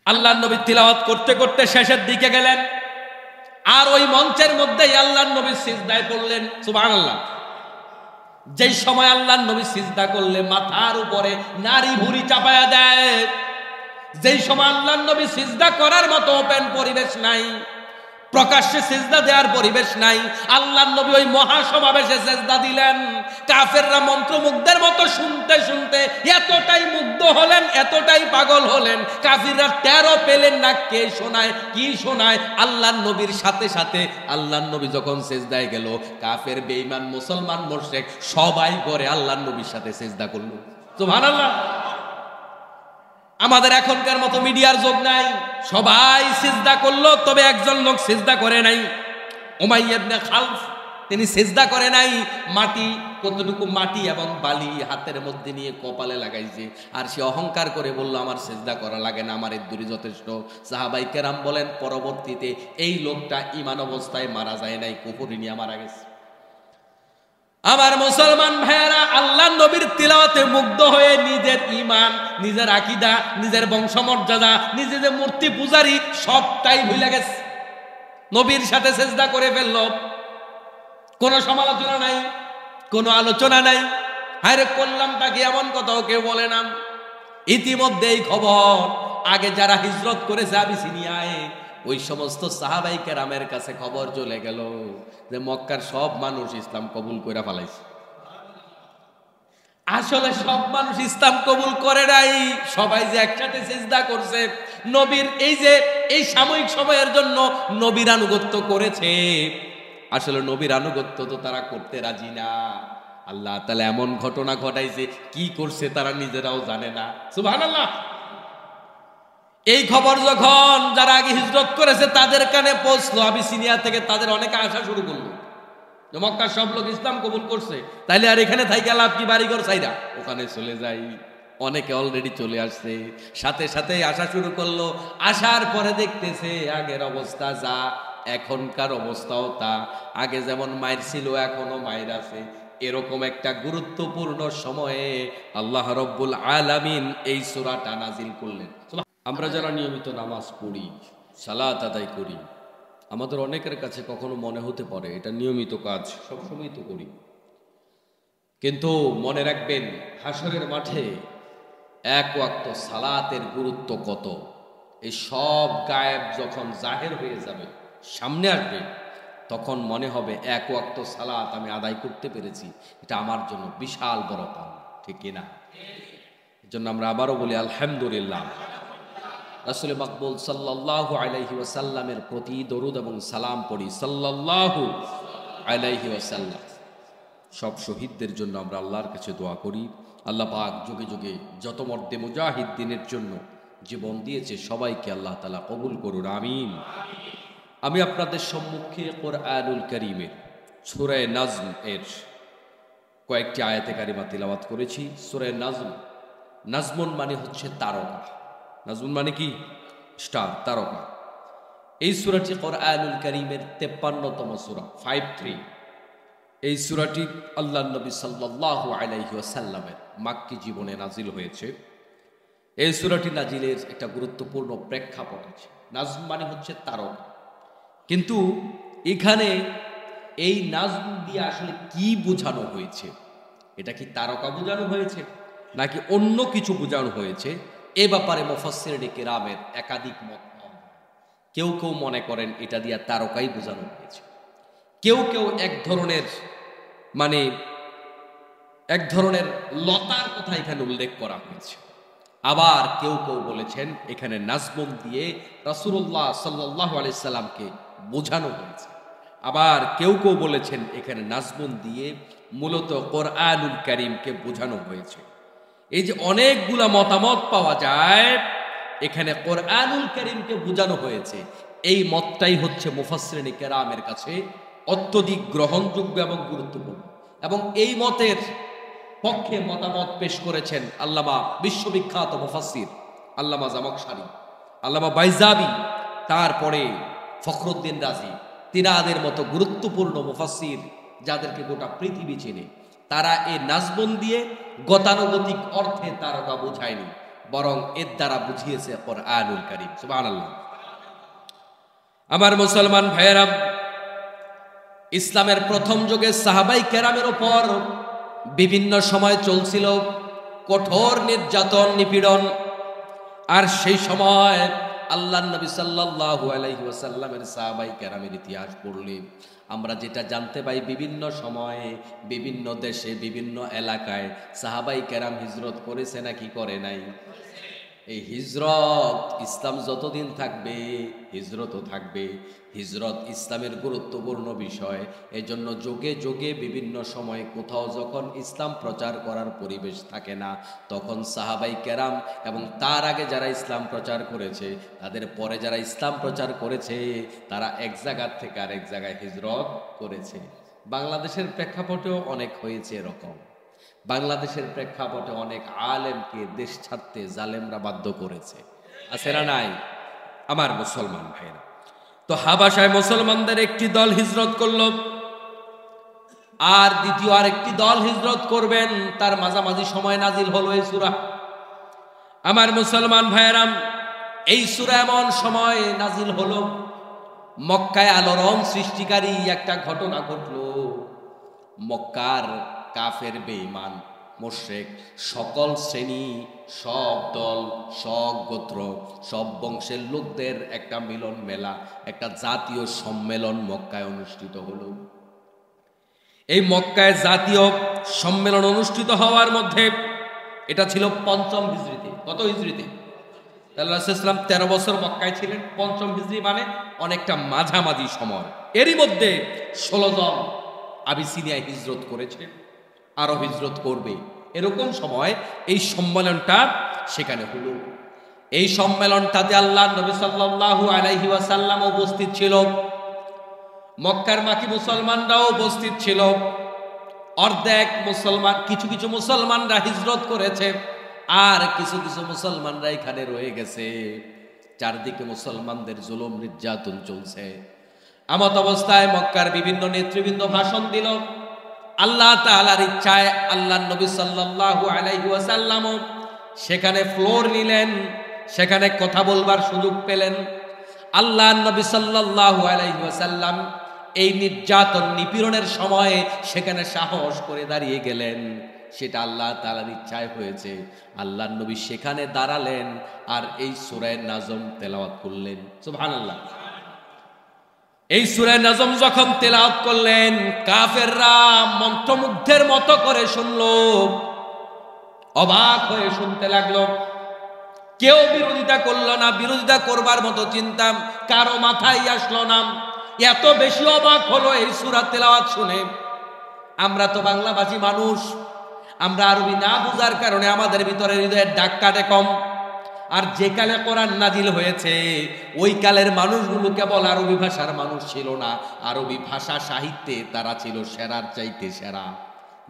আল্লাহর নবী তিলাওয়াত করতে করতে শেষের দিকে গেলেন, আর ওই মঞ্চের মধ্যেই আল্লাহর নবী সিজদায় পড়লেন। সুবহানাল্লাহ। যেই সময় আল্লাহর নবী সিজদা করলে মাথার উপরে নারী ভুঁড়ি চাপায়া দেয়, যেই সময় আল্লাহর নবী সিজদা করার মতো ওপেন পরিবেশ নাই, প্রকাশ্যে সিজদা দেওয়ার পরিবেশ নাই, আল্লাহর নবী ওই মহাসমাবেশে সিজদা দিলেন। কাফেররা মন্ত্রমুগ্ধের মতো শুনতে শুনতে এতটাই মুগ্ধ হলেন, এতটাই পাগল হলেন, কাফিররা টেরও পেলেন না কে শোনায় কি শোনায়। আল্লাহর নবীর সাথে সাথে আল্লাহর নবী যখন সিজদায় গেল, কাফের বেঈমান মুসলমান মুশরিক সবাই করে আল্লাহর নবীর সাথে সিজদা করলো। সুবহানাল্লাহ। আমাদের এখনকার মতো মিডিয়ার যোগ নাই, সবাই সিজদা করলো, তবে একজন লোক সিজদা করে নাই, উমাইয়া ইবনে খালফ, তিনি সিজদা করে নাই। মাটি, কতটুকু মাটি এবং বালি হাতের মধ্যে নিয়ে কপালে লাগাইছে, আর সে অহংকার করে বলল আমার সিজদা করা লাগে না, আমার এদুরি যথেষ্ট। সাহাবায়ে কেরাম বলেন পরবর্তীতে এই লোকটা ঈমান অবস্থায় মারা যায় নাই, কুফরি নিয়ে মারা গেছে। আমার মুসলমান ভাইয়েরা, আল্লাহর নবীর তিলাওয়াতে মুগ্ধ হয়ে নিজের ঈমান, নিজের আকীদা, নিজের বংশমর্যাদা, নিজে যে মূর্তি পূজারী সবটাই ভুলে গেছে, নবীর সাথে সিজদা করে ফেলল। কোনো সমালোচনা নাই, কোনো আলোচনা নাই, হায়রে করলামটা কি এমন কথাও কেউ বলে না। ইতিমধ্যে এই খবর আগে যারা হিজরত করেছে আবিসিনিয়ায়, ওই সমস্ত সাহাবায়ে কেরামের কাছে খবর চলে গেল যে মক্কার সব মানুষ ইসলাম কবুল করে ফেলাইছে। আসলে সব মানুষ ইসলাম কবুল করে নাই, সবাই যে একসাথে সিজদা করছে, নবীর এই সাময়িক সময়ের জন্য নবীর আনুগত্য করেছে, আসলে নবীর আনুগত্য তো তারা করতে রাজি না। আল্লাহ তাআলা এমন ঘটনা ঘটাইছে, কি করছে তারা নিজেরাও জানে না। সুবহানাল্লাহ। এই খবর যখন যারা আগে হিজরত করেছে তাদের কানে পৌঁছলো, আবিসিনিয়া থেকে তাদের অনেকে আসা শুরু করলো যে মক্কার সব লোক ইসলাম কবুল করছে, তাইলে আর এখানে থাইকা লাভ কি, বাড়িঘর চাইরা ওখানে চলে যাই। অনেকে অলরেডি চলে আসছে, সাথে সাথে আসা শুরু করলো। আসার পরে দেখতেছে আগের অবস্থা যা, এখনকার অবস্থাও তা, আগে যেমন মায়ের ছিল এখনো মায়ের আছে। এরকম একটা গুরুত্বপূর্ণ সময়ে আল্লাহ রব্বুল আলামিন এই সূরাটা নাজিল করলেন। আমরা যারা নিয়মিত নামাজ পড়ি, সালাত আদায় করি, আমাদের অনেকের কাছে কখনো মনে হতে পারে এটা নিয়মিত কাজ, সবসময় তো করি, কিন্তু মনে রাখবেন হাসরের মাঠে এক ওয়াক্ত সালাতের গুরুত্ব কত। এই সব গায়েব যখন জাহের হয়ে যাবে, সামনে আসবে, তখন মনে হবে এক ওয়াক্ত সালাত আমি আদায় করতে পেরেছি, এটা আমার জন্য বিশাল বড় পাওনা, ঠিক কিনা? এজন্য আমরা আবারও বলি আলহামদুলিল্লাহ। রাসূল মাকবুল সাল্লাল্লাহু আলাইহি ওয়াসাল্লামের প্রতি দরুদ এবং সালাম পড়ি, সাল্লাল্লাহু আলাইহি ওয়াসাল্লাম। সব শহীদদের জন্য আমরা আল্লাহর কাছে দোয়া করি, আল্লাহ পাক যুগে যুগে যত মর্দে মুজাহিদ দিনের জন্য জীবন দিয়েছে সবাইকে আল্লাহ তাআলা কবুল করুন, আমিন। আমি আপনাদের সম্মুখে কোরআনুল কারীমের সূরা নাজম এর কয়েকটি আয়াতে কারিমা তিলাওয়াত করেছি। সূরা নাজম, নাজমুন মানে হচ্ছে তারকা, নাজমুন মানে কি? স্টার, তারকা। এই সূরাটি কোরআনুল কারীমের 53তম সূরা, 53। এই সূরাটি আল্লাহর নবী সাল্লাল্লাহু আলাইহি ওয়াসাল্লামের মাক্কি জীবনে নাজিল হয়েছে। এই সূরাটি নাজিলের একটা গুরুত্বপূর্ণ প্রেক্ষাপট আছে। নাজম মানে হচ্ছে তারকা, কিন্তু এখানে এই নাজম দিয়ে আসলে কি বোঝানো হয়েছে? এটা কি তারকা বোঝানো হয়েছে নাকি অন্য কিছু বোঝানো হয়েছে? এ ব্যাপারে মুফাসসিরিনে কিরামের একাধিক মত। কেউ কেউ মনে করেন এটা দিয়ে তারকাই বোঝানো হয়েছে, কেউ কেউ এক ধরনের লতার কথা এখানে উল্লেখ করা হয়েছে, আবার কেউ কেউ বলেছেন এখানে নাজমুন দিয়ে রাসূলুল্লাহ সাল্লাল্লাহু আলাইহি সাল্লামকে বোঝানো হয়েছে, আবার কেউ কেউ বলেছেন এখানে নাজমুন দিয়ে মূলত কোরআনুল কারীমকে বোঝানো হয়েছে। এই যে অনেকগুলা মতামত পাওয়া যায়, এখানে কোরআনুল কারীমকে বোঝানো হয়েছে, এই মতটাই হচ্ছে মুফাসসিরিনে কেরামের কাছে অত্যধিক গ্রহণযোগ্য এবং গুরুত্বপূর্ণ। এবং এই মতের পক্ষে মতামত পেশ করেছেন আল্লামা বিশ্ববিখ্যাত মুফাসসির আল্লামা জামাখশারী, আল্লামা বাইজাবি, তারপরে ফখরুদ্দিন রাজি, তিনাদের মতো গুরুত্বপূর্ণ মুফাসসির যাদেরকে গোটা পৃথিবী চেনে। তারা এই নাজমুন দিয়ে গতানুগতিক অর্থে তারকা বোঝায়নি, বরং এর দ্বারা বুঝিয়েছে কোরআনুল কারীম। সুবহানাল্লাহ। আমার মুসলমান ভাইয়েরা, ইসলামের প্রথম যুগে সাহাবাই কেরামের উপর বিভিন্ন সময় চলছিল কঠোর নির্যাতন নিপীড়ন। আর সেই সময় আল্লাহর নবী সাল্লাল্লাহু আলাইহি ওয়াসাল্লামের সাহাবাই কেরামের ইতিহাস পড়লে আমরা যেটা জানতে পাই, বিভিন্ন সময়ে বিভিন্ন দেশে বিভিন্ন এলাকায় সাহাবাই কেরাম হিজরত করেছে নাকি করে নাই? এই হিজরত, ইসলাম যতদিন থাকবে হিজরতও থাকবে। হিজরত ইসলামের গুরুত্বপূর্ণ বিষয়। এজন্য যুগে যুগে বিভিন্ন সময় কোথাও যখন ইসলাম প্রচার করার পরিবেশ থাকে না, তখন সাহাবাই কেরাম এবং তার আগে যারা ইসলাম প্রচার করেছে, তাদের পরে যারা ইসলাম প্রচার করেছে, তারা এক জায়গা থেকে আরেক জায়গায় হিজরত করেছে। বাংলাদেশের প্রেক্ষাপটেও অনেক হয়েছে এরকম। বাংলাদেশের প্রেক্ষাপটে অনেক আলেমকে দেশ ছাড়তে জালেমরা বাধ্য করেছে, আছে না নাই? আমার মুসলমান ভাইরা, তো হাবাসায় মুসলমানদের একটি দল হিজরত করল, আর দ্বিতীয় আরেকটি দল হিজরত করবেন, তার মাঝামাঝি সময় নাজিল হলো এই সূরা। আমার মুসলমান ভাইরা, এই সূরা এমন সময় নাজিল হলো, মক্কায় আলোড়ন সৃষ্টিকারী একটা ঘটনা ঘটলো। মক্কার কাফের বেঈমান মুশরিক সকল শ্রেণী, সব দল, সব গোত্র, সব বংশের লোকদের একটা মিলন মেলা, একটা জাতীয় সম্মেলন মক্কায় অনুষ্ঠিত হলো। এই মক্কায় জাতীয় সম্মেলন অনুষ্ঠিত হওয়ার মধ্যে এটা ছিল পঞ্চম হিজরিতে। কত হিজরিতে? রাসূলুল্লাহ সাল্লাল্লাহু আলাইহি ওয়াসাল্লাম 13 বছর মক্কায় ছিলেন। পঞ্চম হিজরি মানে অনেকটা মাঝামাঝি সময়। এরই মধ্যে 16 জন আবিসিনিয়ায় হিজরত করেছে, আরো হিজরত করবে। এরকম সময় এই সম্মেলনটা সেখানে হলো। এই সম্মেলনটাতে আল্লাহর নবী সাল্লাল্লাহু আলাইহি ওয়াসাল্লাম উপস্থিত ছিল, মক্কার বাকি মুসলমানরাও উপস্থিত ছিল। অর্ধেক মুসলমান, কিছু কিছু মুসলমানরা হিজরত করেছে, আর কিছু কিছু মুসলমানরা এখানে রয়ে গেছে। চারদিকে মুসলমানদের জুলুম নির্যাতন চলছে। এমত অবস্থায় মক্কার বিভিন্ন নেতৃবৃন্দ ভাষণ দিল। আল্লাহ তাআলার ইচ্ছায় আল্লাহর নবী সাল্লাল্লাহু আলাইহি ওয়াসাল্লাম সেখানে ফ্লোর নিলেন, সেখানে কথা বলবার সুযোগ পেলেন। আল্লাহর নবী সাল্লাল্লাহু আলাইহি ওয়াসাল্লাম এই নির্যাতন নিপীড়নের সময় সেখানে সাহস করে দাঁড়িয়ে গেলেন। সেটা আল্লাহ তাআলার ইচ্ছায় হয়েছে। আল্লাহর নবী সেখানে দাঁড়ালেন আর এই সূরা নাজম তেলাওয়াত করলেন। সুবহানাল্লাহ। এই সূরা নাজম যখন তেলাওয়াত করলেন, কাফেররা মন্ত্রমুগ্ধের মতো করে শুনলো, অবাক হয়ে শুনতে লাগলো। কেউ বিরোধিতা করলো না, বিরোধিতা করবার মতো চিন্তা কারো মাথায় আসলো না। এত বেশি অবাক হলো এই সূরা তেলাওয়াত শুনে। আমরা তো বাংলাভাষী মানুষ, আমরা আরবি না বুঝার কারণে আমাদের ভিতরে হৃদয়ের ডাক কাটে কম। আর যে কালে কোরআন নাজিল হয়েছে, ওই কালের মানুষগুলো কেবল আরবি ভাষার মানুষ ছিল না, আরবি ভাষা সাহিত্যে তারা ছিল সেরার চাইতে সেরা।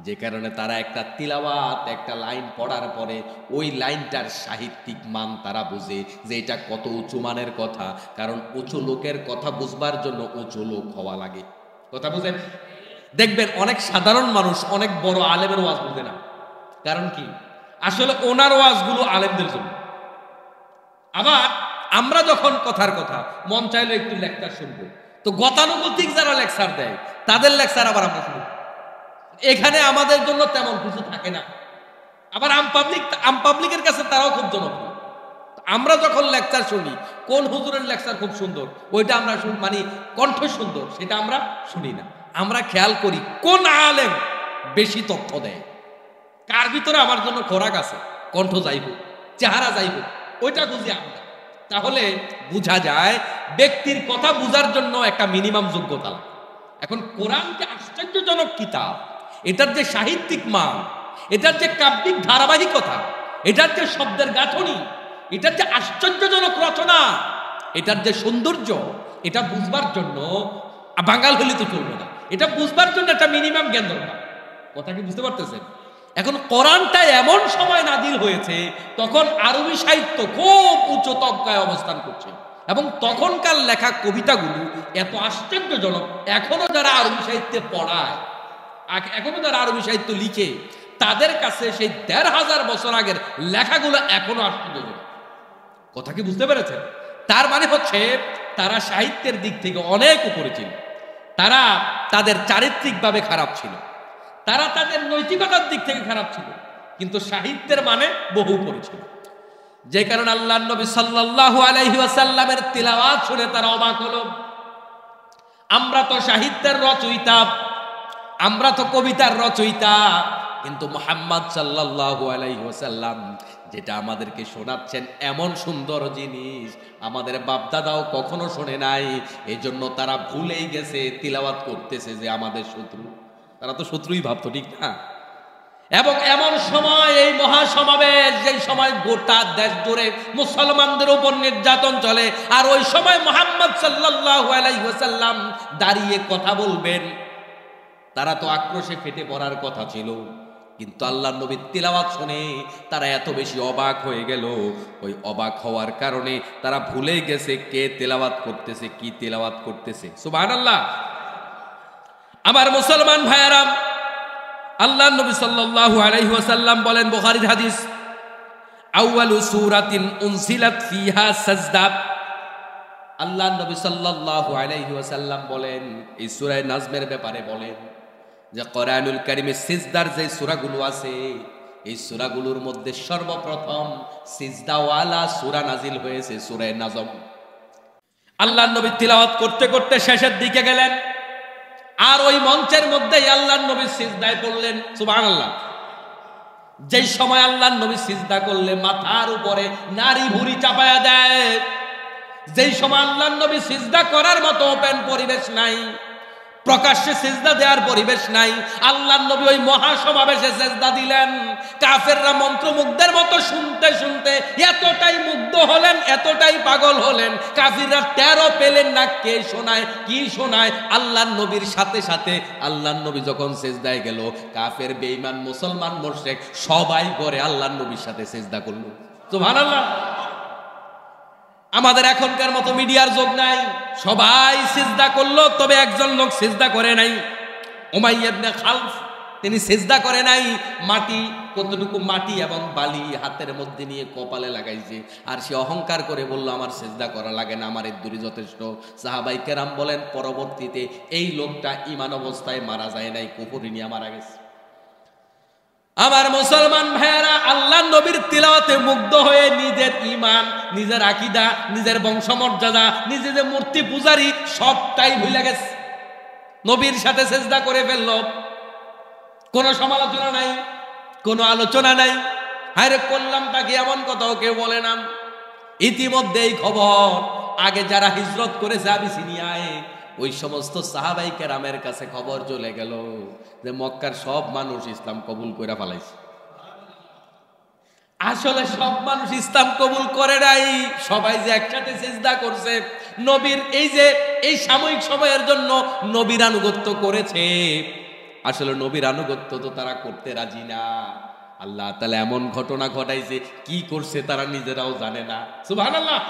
যে কারণে তারা একটা তিলাওয়াত, একটা লাইন পড়ার পরে ওই লাইনটার সাহিত্যিক মান তারা বুঝে যে এটা কত উঁচু মানের কথা। কারণ উঁচু লোকের কথা বুঝবার জন্য উঁচু লোক হওয়া লাগে। কথা বুঝেন? দেখবেন অনেক সাধারণ মানুষ অনেক বড় আলেমের ওয়াজ বুঝে না। কারণ কি? আসলে ওনার ওয়াজগুলো আলেমদের জন্য। আবার আমরা যখন কথার কথা মন চাইলে একটু লেকচার শুনবো, তো গতানুগতিক যারা লেকচার দেয় তাদের লেকচার আবার আমরা শুনবো। এখানে আমাদের জন্য তেমন কিছু থাকে না। আবার আম পাবলিকের কাছে তারাও খুব জনপ্রিয়। আমরা যখন লেকচার শুনি, কোন হুজুরের লেকচার খুব সুন্দর, ওইটা আমরা মানে কণ্ঠ সুন্দর, সেটা আমরা শুনি না। আমরা খেয়াল করি কোন আলেম বেশি তথ্য দেয়, কার ভিতরে আমার জন্য খোরাক আছে, কণ্ঠ যাইব, চেহারা যাইব, ওইটা বুঝি আমরা। তাহলে বোঝা যায় ব্যক্তির কথা বুঝার জন্য একটা মিনিমাম যোগ্যতা লাগে। এখন কোরআন যে আশ্চর্যজনক কিতাব, এটার যে সাহিত্যিক মান, এটার যে কাব্যিক ধারাবাহিকতা, এটার যে শব্দের গাঁথনি, এটার যে আশ্চর্যজনক রচনা, এটার যে সৌন্দর্য, এটা বুঝবার জন্য বাঙাল হলে তো চলবে না। এটা বুঝবার জন্য একটা মিনিমাম জ্ঞান দরকার। কথা কি বুঝতে পারতেছেন? এখন কোরআনটা এমন সময় নাজিল হয়েছে, তখন আরবি সাহিত্য খুব উচ্চ তবকায় অবস্থান করছে, এবং তখনকার লেখা কবিতাগুলো এত আশ্চর্যজনক। এখনো যারা আরবি সাহিত্যে পড়ায়, এখনো যারা আরবি সাহিত্য লিখে, তাদের কাছে সেই ১৫০০ বছর আগের লেখাগুলো এখনো আশ্চর্যজনক। কথা কি বুঝতে পেরেছেন? তার মানে হচ্ছে তারা সাহিত্যের দিক থেকে অনেক উপরে ছিল, তারা তাদের চারিত্রিকভাবে খারাপ ছিল, তারা তাদের নৈতিকতার দিক থেকে খারাপ ছিল, কিন্তু সাহিত্যের মানে বহু উপরে ছিল। যে কারণে আল্লাহর নবী সাল্লাল্লাহু আলাইহি ওয়াসাল্লামের তিলাওয়াত শুনে তারা অবাক হলো। আমরা তো সাহিত্যের রচয়িতা, আমরা তো কবিতার রচয়িতা, কিন্তু মুহাম্মদ সাল্লাল্লাহু আলাইহি ওয়াসাল্লাম যেটা আমাদেরকে শোনাচ্ছেন এমন সুন্দর জিনিস আমাদের বাপদাদাও কখনো শোনে নাই। এই জন্য তারা ভুলেই গেছে, তিলাওয়াত করতেছে যে আমাদের শত্রু। তারা তো শত্রুই ভাবতো, ঠিক না? এবং এমন সময় এই মহাসমাবেশ, যেই সময় গোটা দেশ জুড়ে মুসলমানদের উপর নির্যাতন চলে, আর ওই সময় মুহাম্মদ সাল্লাল্লাহু আলাইহি ওয়াসাল্লাম দাঁড়িয়ে কথা বলবেন, তারা তো আক্রোশে ফেটে পড়ার কথা ছিল, কিন্তু আল্লাহর নবীর তিলাওয়াত শুনে তারা এত বেশি অবাক হয়ে গেল। ওই অবাক হওয়ার কারণে তারা ভুলে গেছে কে তিলাওয়াত করতেছে, কি তিলাওয়াত করতেছে। সুবহানাল্লাহ। আমার মুসলমান ভাইয়েরা, আল্লাহর নবী সাল্লাল্লাহু আলাইহি ওয়াসাল্লাম বলেন, বুখারীর হাদিস, আউয়ালু সূরাতিন উনজিলাত ফিহা সাজদা। আল্লাহর নবী সাল্লাল্লাহু আলাইহি ওয়াসাল্লাম বলেন, এই সূরা নাজমের ব্যাপারে বলেন যে কোরআনুল কারীমে সিজদার যে সূরাগুলো আছে, এই সূরাগুলোর মধ্যে সর্বপ্রথম সিজদাওয়ালা সূরা নাজিল হয়েছে সূরা নাজম। আল্লাহর নবী তিলাওয়াত করতে করতে শেষের দিকে গেলেন, আর ওই মঞ্চের মধ্যেই আল্লাহর নবী সিজদায় পড়লেন। সুবহানাল্লাহ। যেই সময় আল্লাহর নবী সিজদা করলে মাথার উপরে নারী ভুঁড়ি চাপায়া দেয়, যেই সময় আল্লাহর নবী সিজদা করার মতো ওপেন পরিবেশ নাই, প্রকাশ্যে সিজদা দেওয়ার পরিবেশ নাই, আল্লাহর নবী ওই মহাসমাবেশে সিজদা দিলেন। কাফেররা মন্ত্রমুগ্ধের মতো শুনতে শুনতে এতটাই মুগ্ধ হলেন, এতটাই পাগল হলেন, কাফিররা টেরও পেলেন না কে শোনায় কি শোনায়। আল্লাহর নবীর সাথে সাথে আল্লাহর নবী যখন সিজদায় গেল, কাফের বেঈমান মুসলমান মুশরিক সবাই করে আল্লাহর নবীর সাথে সিজদা করলো। সুবহানাল্লাহ। আমাদের এখনকার মতো মিডিয়ার যোগ নাই, সবাই সিজদা করলো, তবে একজন লোক সিজদা করে নাই, উমাইয়া ইবনে খালফ, তিনি সিজদা করে নাই। মাটি, কতটুকু মাটি এবং বালি হাতের মধ্যে নিয়ে কপালে লাগাইছে, আর সে অহংকার করে বলল আমার সিজদা করা লাগে না, আমার ইদ্দুরি যথেষ্ট। সাহাবায়ে কেরাম বলেন পরবর্তীতে এই লোকটা ঈমান অবস্থায় মারা যায় নাই, কুফরি নিয়ে মারা গেছে। আমার মুসলমান ভাইয়েরা, আল্লাহর নবীর তিলাওয়াতে মুগ্ধ হয়ে নিজের ঈমান, নিজের আকীদা, নিজের বংশমর্যাদা, নিজে যে মূর্তি পূজারী সবটাই ভুলে গেছে। নবীর সাথে সিজদা করে ফেলল, কোনো সমালোচনা নাই, কোনো আলোচনা নাই। হায়রে করলাম তাকে এমন কথাও কেউ বলে না। ইতিমধ্যে এই খবর আগে যারা হিজরত করেছে আবিসিনিয়ায়, ওই সমস্ত সাহাবাই কেরামের কাছে খবর চলে গেল যে মক্কার সব মানুষ ইসলাম কবুল করে ফেলাইছে। আসলে সব মানুষ ইসলাম কবুল করে নাই, সবাই যে একসাথে সিজদা করছে, নবীর এই সাময়িক সময়ের জন্য নবীর আনুগত্য করেছে, আসলে নবীর আনুগত্য তো তারা করতে রাজি না। আল্লাহ তাআলা এমন ঘটনা ঘটাইছে, কি করছে তারা নিজেরাও জানে না। সুবহানাল্লাহ।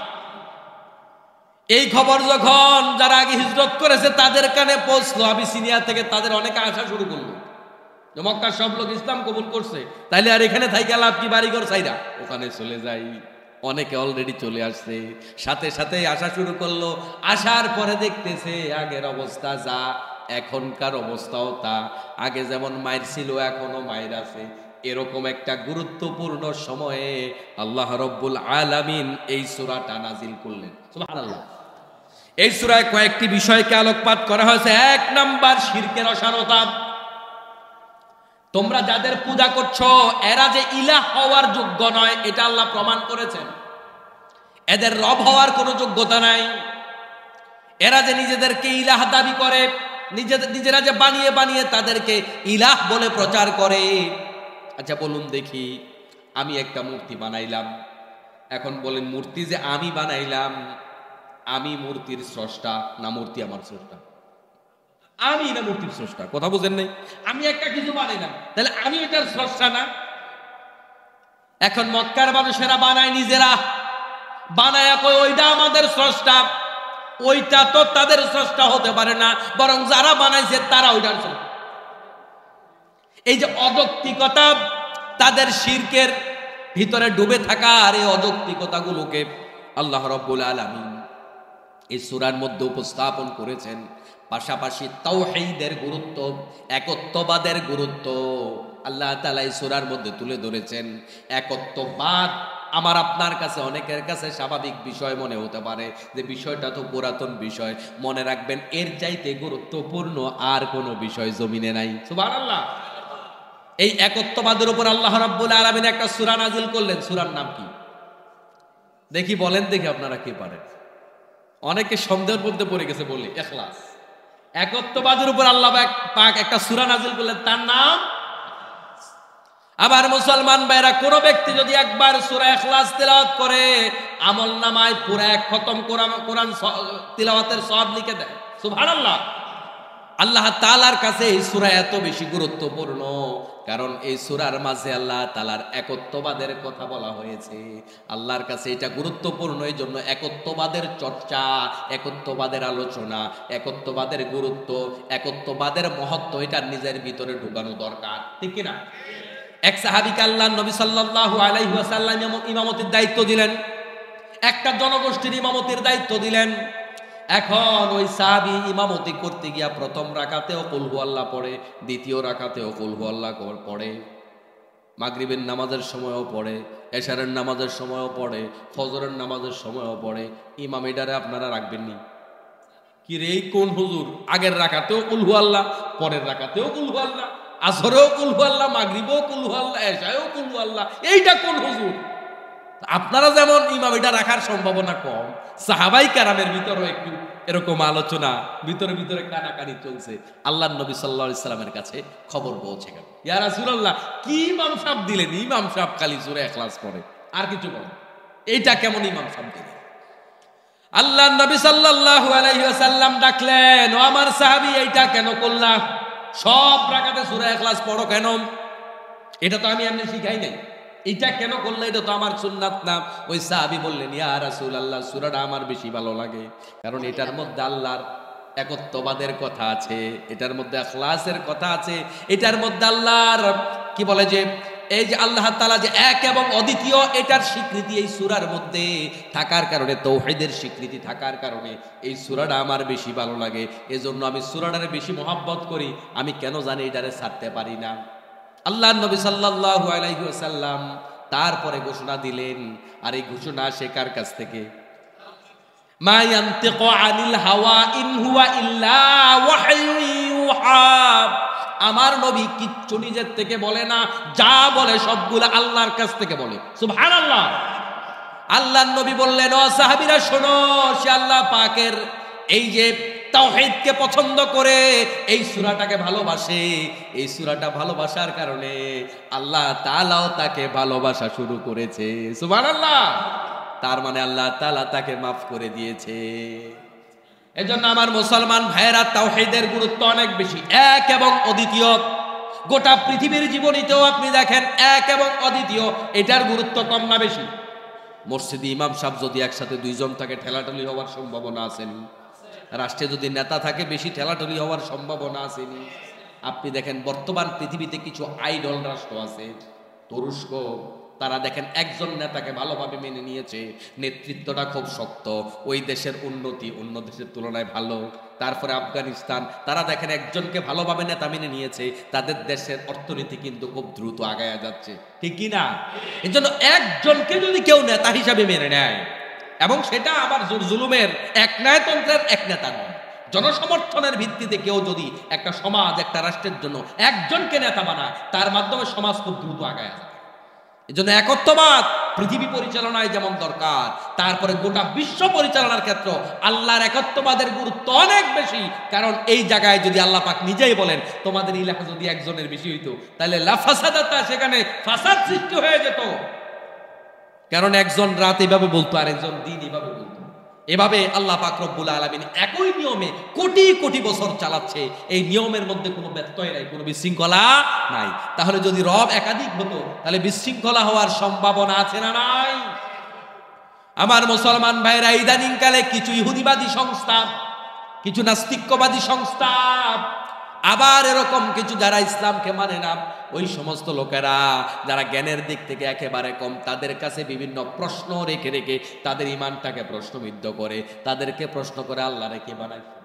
এই খবর যখন যারা আগে হিজরত করেছে তাদের কানে পৌঁছলো, আবিসিনিয়া থেকে তাদের অনেকে আসা শুরু করলো যে মক্কার সব লোক ইসলাম কবুল করছে, তাইলে আর এখানে থাইকা লাভ কি, বাড়িঘর চাইরা ওখানে চলে যাই। অনেকে অলরেডি চলে আসছে, সাথে সাথে আসা শুরু করলো। আসার পরে দেখতেছে আগের অবস্থা যা, এখনকার অবস্থাও তা। আগে যেমন মায়ের ছিল এখনো মায়ের আছে। এরকম একটা গুরুত্বপূর্ণ সময়ে আল্লাহ রব্বুল আলামিন এই সূরাটা নাজিল করলেন। সুবহানাল্লাহ। এই সূরায় কয়েকটি বিষয়কে আলোকপাত করা হয়েছে। এক নাম্বার, শিরকের অসারতা। তোমরা যাদের পূজা করছো এরা যে ইলাহ হওয়ার যোগ্য নয়, এটা আল্লাহ প্রমাণ করেছেন। এদের রব হওয়ার কোনো যোগ্যতা নাই। এরা যে নিজেদেরকে ইলাহ দাবি করে, নিজেরা যে বানিয়ে বানিয়ে তাদেরকে ইলাহ বলে প্রচার করে। আচ্ছা বলুন দেখি, আমি একটা মূর্তি বানাইলাম, এখন বলেন মূর্তি যে আমি বানাইলাম, আমি মূর্তির স্রষ্টা না মূর্তি আমার স্রষ্টা? আমি না মূর্তির স্রষ্টা? কথা বুঝেন নাই? আমি একটা কিছু বানাইলাম, তাহলে আমি এটার স্রষ্টা না? এখন মক্কার মানুষেরা বানায়, নিজেরা বানায় কই ওইটা আমাদের স্রষ্টা। ওইটা তো তাদের স্রষ্টা হতে পারে না, বরং যারা বানাইছে তারা ওইটার স্রষ্টা। এই যে অযৌক্তিকতা, তাদের শিরকের ভিতরে ডুবে থাকা, আর এই অযৌক্তিকতাগুলোকে আল্লাহ রাব্বুল আলামিন এই সূরার মধ্যে উপস্থাপন করেছেন। পাশাপাশি তাওহীদের গুরুত্ব, একত্ববাদের গুরুত্ব আল্লাহ তাআলা এই সূরার মধ্যে তুলে ধরেছেন। একত্ববাদ আমার আপনার কাছে, অনেকের কাছে স্বাভাবিক বিষয় মনে হতে পারে, যে বিষয়টা তো পুরাতন বিষয়। মনে রাখবেন, এর চাইতে গুরুত্বপূর্ণ আর কোনো বিষয় জমিনে নাই। সুবহানাল্লাহ। এই একত্ববাদের উপর আল্লাহ রাব্বুল আলামিন একটা সূরা নাজিল করলেন। সূরার নাম কি দেখি, বলেন দেখি আপনারা কি পারেন। অনেকে সন্দেহের মধ্যে পড়ে গেছে, বলি ইখলাস। একত্ববাদের উপর আল্লাহ পাক একটা সূরা নাজিল করলেন, তার নাম। আবার মুসলমান ভাইরা, কোন ব্যক্তি যদি একবার সূরা ইখলাস তিলাওয়াত করে, আমলনামায় পুরো এক খতম কোরআন তিলাওয়াতের সওয়াব লিখে দেয়। সুবহানাল্লাহ। আল্লাহ তাআলার কাছে এই সূরা এত বেশি গুরুত্বপূর্ণ, কারণ এই সূরার মাঝে আল্লাহ তাআলার একত্ববাদের কথা বলা হয়েছে। আল্লাহর কাছে এটা গুরুত্বপূর্ণ, এই জন্য একত্ববাদের চর্চা, একত্ববাদের আলোচনা, একত্ববাদের গুরুত্ব, একত্ববাদের মহত্ব এটা নিজের ভিতরে ঢুকানো দরকার, ঠিক কি না? এক সাহাবীকে আল্লাহর নবী সাল্লাল্লাহু আলাইহি ওয়াসাল্লাম ইমামতির দায়িত্ব দিলেন, একটা জনগোষ্ঠীর ইমামতির দায়িত্ব দিলেন। এখন ওই সাহাবী ইমামতি করতে গিয়া প্রথম রাকাতেও কুল হুয়াল্লাহ পড়ে, দ্বিতীয় রাকাতেও কুল হুয়াল্লাহ পড়ে, মাগরিবের নামাজের সময়ও পড়ে, এশারের নামাজের সময়ও পড়ে, ফজরের নামাজের সময়ও পড়ে। ইমাম এটারে আপনারা রাখবেননি? কি রে, কোন হুজুর আগের রাকাতেও কুল হুয়াল্লাহ, পরের রাকাতেও কুল হুয়াল্লাহ, আসরেও কুল হুয়াল্লাহ, মাগরিবেও কুল হুয়াল্লাহ, এশারেও কুল হুয়াল্লাহ, এইটা কোন হুজুর? আপনারা যেমন ইমাম এটা রাখার সম্ভাবনা কম, সাহাবাই কেরামের ভিতরে একটু এরকম আলোচনা, ভিতরে ভিতরে কানাকানি চলছে। আল্লাহর নবী সাল্লাল্লাহু আলাইহি সাল্লামের কাছে খবর পৌঁছে গেল, ইয়া রাসূলুল্লাহ, কি ইমাম সাহেব দিলেন? ইমাম সাহেব খালি সূরা ইখলাস পড়ে, আর কিছু বলেন, এইটা কেমন ইমাম সাহেব দিলেন? আল্লাহর নবী সাল্লাল্লাহু আলাইহি ওয়াসাল্লাম ডাকলেন, ও আমার সাহাবী, এইটা কেন করলা? সব রাকাতে সূরা ইখলাস পড়ো কেন? এটা তো আমি এমনি শিখাই নাই, এটা কেন করলে? এটা তো আমার সুন্নাত না। ওই সাহাবী বললেন, ইয়া রাসূলুল্লাহ, সূরাটা আমার বেশি ভালো লাগে, কারণ এটার মধ্যে আল্লাহর একত্ববাদের কথা আছে, এটার মধ্যে ইখলাসের কথা আছে, এটার মধ্যে আল্লাহর কি বলে যে এই যে আল্লাহ তাআলা যে এক এবং অদ্বিতীয়, এটার স্বীকৃতি এই সূরার মধ্যে থাকার কারণে, তাওহীদের স্বীকৃতি থাকার কারণে এই সূরাটা আমার বেশি ভালো লাগে। এজন্য আমি সূরাটারে বেশি মহব্বত করি, আমি কেন জানি এটারে ছাড়তে পারি না। আল্লাহর নবী সাল্লাল্লাহু আলাইহি ওয়াসাল্লাম তারপরে ঘোষণা দিলেন, আর এই ঘোষণা আসে কার কাছ থেকে? মা ইয়ানতিকু আনিল হাওয়া ইন হুয়া ইল্লা ওয়াহয়ু ইউহা। আমার নবী কিচ্ছু নিজের থেকে বলে না, যা বলে সবগুলো আল্লাহর কাছ থেকে বলে। সুবহানাল্লাহ। আল্লাহর নবী বললেন, ও সাহাবীরা শোনো, সে আল্লাহ পাকের এই যে তাওহীদকে পছন্দ করে, এই সূরাটাকে ভালোবাসে, এই সূরাটা ভালোবাসার কারণে আল্লাহ তাআলাও তাকে ভালোবাসা শুরু করেছে। সুবহানাল্লাহ। তার মানে আল্লাহ তাআলা তাকে মাফ করে দিয়েছে। এজন্য আমার মুসলমান ভাইয়েরা, তাওহীদের গুরুত্ব অনেক বেশি, এক এবং অদ্বিতীয়। গোটা পৃথিবীর জীবনীতেও আপনি দেখেন এক এবং অদ্বিতীয়, এটার গুরুত্ব কম না বেশি? মসজিদে ইমাম সাহেব যদি একসাথে দুইজন থাকে, ঠেলাঠেলি হওয়ার সম্ভাবনা আছেনি? রাষ্ট্রে যদি নেতা থাকে, বেশি ঠেলাঠেলি হওয়ার সম্ভাবনা আছেনি? আপনি দেখেন বর্তমান পৃথিবীতে কিছু আইডল রাষ্ট্র আছে, তুরস্ক, তারা দেখেন একজন নেতাকে ভালোভাবে মেনে নিয়েছে, নেতৃত্বটা খুব শক্ত, ওই দেশের উন্নতি অন্য দেশের তুলনায় ভালো। তারপরে আফগানিস্তান, তারা দেখেন একজনকে ভালোভাবে নেতা মেনে নিয়েছে, তাদের দেশের অর্থনীতি কিন্তু খুব দ্রুত আগায়া যাচ্ছে, ঠিক কি না? এই জন্য একজনকে যদি কেউ নেতা হিসাবে মেনে নেয়, এবং সেটা আবার জুলুমের একনায়তন্ত্রের এক নেতা নয়, জনসমর্থনের ভিত্তিতে কেউ যদি একটা সমাজ, একটা রাষ্ট্রের জন্য একজনকে নেতা বানায়, তার মাধ্যমে সমাজ খুব দ্রুত আগায় যায়। এই জন্য একত্ববাদ পৃথিবী পরিচালনায় যেমন দরকার, তারপরে গোটা বিশ্ব পরিচালনার ক্ষেত্রে আল্লাহর একত্ববাদের গুরুত্ব অনেক বেশি। কারণ এই জায়গায় যদি আল্লাহ পাক নিজেই বলেন, তোমাদের এলাকা যদি একজনের বেশি হইতো, তাহলে লাফাসাদাতা, সেখানে ফাসাদ সৃষ্টি হয়ে যেত। কারণ একজন রাত এভাবে বলতো, আর একজন দিন এভাবে বলতো। এভাবে আল্লাহ পাক রব্বুল আলামিন একই নিয়মে কোটি কোটি বছর চালাচ্ছে, এই নিয়মের মধ্যে কোনো ব্যত্যয় নাই, কোনো বিশৃঙ্খলা নাই। তাহলে যদি রব একাধিক হতো, তাহলে বিশৃঙ্খলা হওয়ার সম্ভাবনা আছে না নাই? আমার মুসলমান ভাইরা, ইদানিং কালে কিছু ইহুদিবাদী সংস্থা, কিছু নাস্তিক্যবাদী সংস্থা আবার এরকম কিছু যারা ইসলামকে মানে না, ওই সমস্ত লোকেরা যারা জ্ঞানের দিক থেকে একেবারে কম, তাদের কাছে বিভিন্ন প্রশ্ন রেখে রেখে তাদের ইমানটাকে প্রশ্নবিদ্ধ করে, তাদেরকে প্রশ্ন করে আল্লাহরে কে বানাইছে।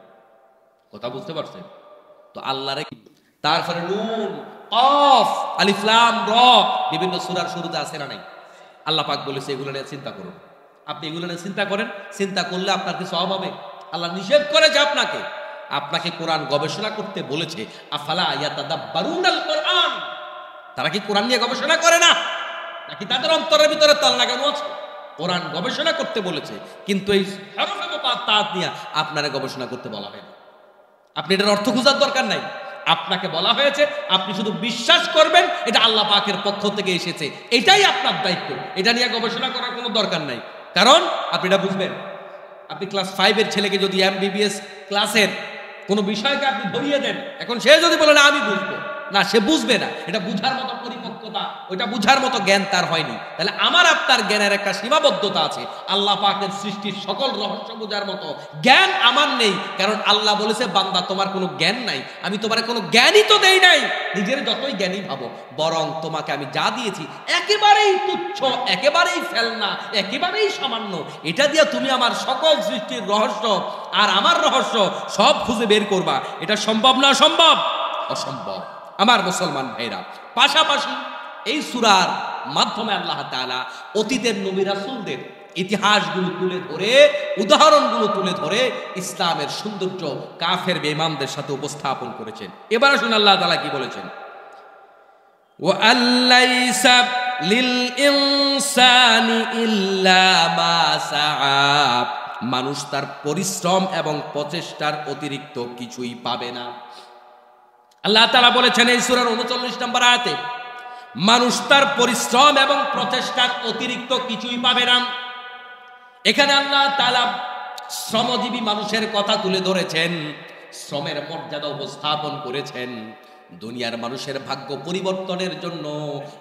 কথা বুঝতে পারছেন তো? আল্লাহরে। তারপরে নুন, কফ, আলিফ লাম র, বিভিন্ন সূরার শুরুতে আছে না নাই? আল্লাহ পাক বলেছে এগুলো নিয়ে চিন্তা করুন। আপনি এগুলো নিয়ে চিন্তা করেন, চিন্তা করলে আপনার কি সওয়াব হবে? আল্লাহ নিষেধ করেছে আপনাকে কোরআন গবেষণা করতে বলেছে। আফালা ইয়াতাদাব্বারুনাল কোরআন, তারা কি কোরআন নিয়ে গবেষণা করে না? নাকি তাদের অন্তরের ভিতরে তাল লাগানো আছে? কোরআন গবেষণা করতে বলেছে, কিন্তু এই হরফে মুকাত্তাআত নিয়ে আপনারা গবেষণা করতে বলা হয় না। আপনি এটার অর্থ খোঁজার দরকার নাই। আপনাকে বলা হয়েছে আপনি শুধু বিশ্বাস করবেন এটা আল্লাহ পাকের পক্ষ থেকে এসেছে, এটাই আপনার দায়িত্ব। এটা নিয়ে গবেষণা করার কোনো দরকার নাই, কারণ আপনি এটা বুঝবেন। আপনি ক্লাস 5-এর ছেলেকে যদি MBBS ক্লাসের কোনো বিষয়কে আপনি ধরিয়ে দেন, এখন সে যদি বলে না আমি বুঝবো না, সে বুঝবে না। এটা বুঝার মতো পরিপক্কতা, ওইটা বুঝার মতো জ্ঞান তার হয়নি। তাহলে আমার আপনার জ্ঞানের একটা সীমাবদ্ধতা আছে। আল্লাহ পাকের সৃষ্টির সকল রহস্য বোঝার মতো জ্ঞান আমার নেই, কারণ আল্লাহ বলেছে বান্দা তোমার কোনো জ্ঞান নাই, আমি তোমার কোনো জ্ঞানই তো দেই নাই। নিজের যতই জ্ঞানী ভাবো, বরং তোমাকে আমি যা দিয়েছি একেবারেই তুচ্ছ, একেবারেই ফেলনা, একেবারেই সামান্য। এটা দিয়ে তুমি আমার সকল সৃষ্টির রহস্য আর আমার রহস্য সব খুঁজে বের করবা। এটা সম্ভব না? সম্ভব? অসম্ভব। আমার মুসলমান ভাইরা, পাশাপাশি এই সূরার মাধ্যমে আল্লাহ তাআলা অতীতের নবী রাসূলদের ইতিহাসগুলো তুলে ধরে, উদাহরণগুলো তুলে ধরে ইসলামের সৌন্দর্য কাফের বেঈমানদের সাথে উপস্থাপন করেছেন। এবার আসুন আল্লাহ তাআলা কি বলেছেন। ওয়া আল্লাইসা লিল ইনসানি ইল্লা মা সাআ, মানুষ তার পরিশ্রম এবং প্রচেষ্টার অতিরিক্ত কিছুই পাবে না। আল্লাহ তাআলা বলেছেন এই সূরার ৩৯ নম্বর আয়াতে, মানুষ তার পরিশ্রম এবং প্রচেষ্টার অতিরিক্ত কিছুই পাবে না। এখানে আল্লাহ তাআলা শ্রমজীবী মানুষের কথা তুলে ধরেছেন, শ্রমের মর্যাদা উপস্থাপন করেছেন। দুনিয়ার মানুষের ভাগ্য পরিবর্তনের জন্য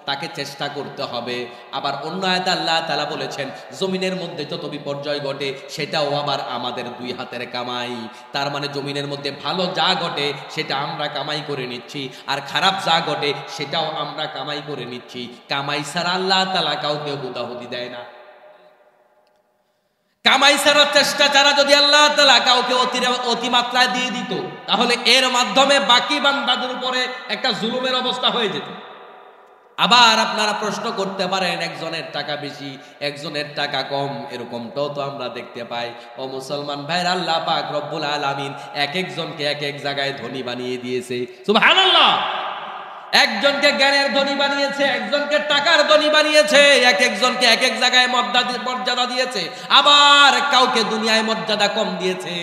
তাকে চেষ্টা করতে হবে। আবার অন্য আয়াতে আল্লাহ তাআলা বলেছেন জমিনের মধ্যে যত বিপর্যয় ঘটে সেটাও আবার আমাদের দুই হাতের কামাই। তার মানে জমিনের মধ্যে ভালো যা ঘটে সেটা আমরা কামাই করে নিচ্ছি, আর খারাপ যা ঘটে সেটাও আমরা কামাই করে নিচ্ছি। কামাই ছাড়া আল্লাহ তাআলা কাউকে হুদাহুদি দেয় না। কামাই ছাড়ার চেষ্টা ছাড়া যদি আল্লাহ তাআলা কাউকে অতিমাত্রায় দিয়ে দিত, তাহলে এর মাধ্যমে বাকি বান্দাদের উপরে একটা জুলুমের অবস্থা হয়ে যেত। আবার আপনারা প্রশ্ন করতে পারেন একজনের টাকা বেশি, একজনের টাকা কম, এরকমটাও তো আমরা দেখতে পাই। ও মুসলমান ভাইরা, আল্লাহ পাক রব্বুল আলামিন এক একজনকে এক এক জায়গায় ধনী বানিয়ে দিয়েছে। সুবহানাল্লাহ। একজনকে জ্ঞানের ধনী বানিয়েছে, একজনকে টাকার ধনী বানিয়েছে, এক একজনকে এক এক জায়গায় মর্যাদা দিয়েছে, আবার কাউকে দুনিয়ায় মর্যাদা কম দিয়েছে।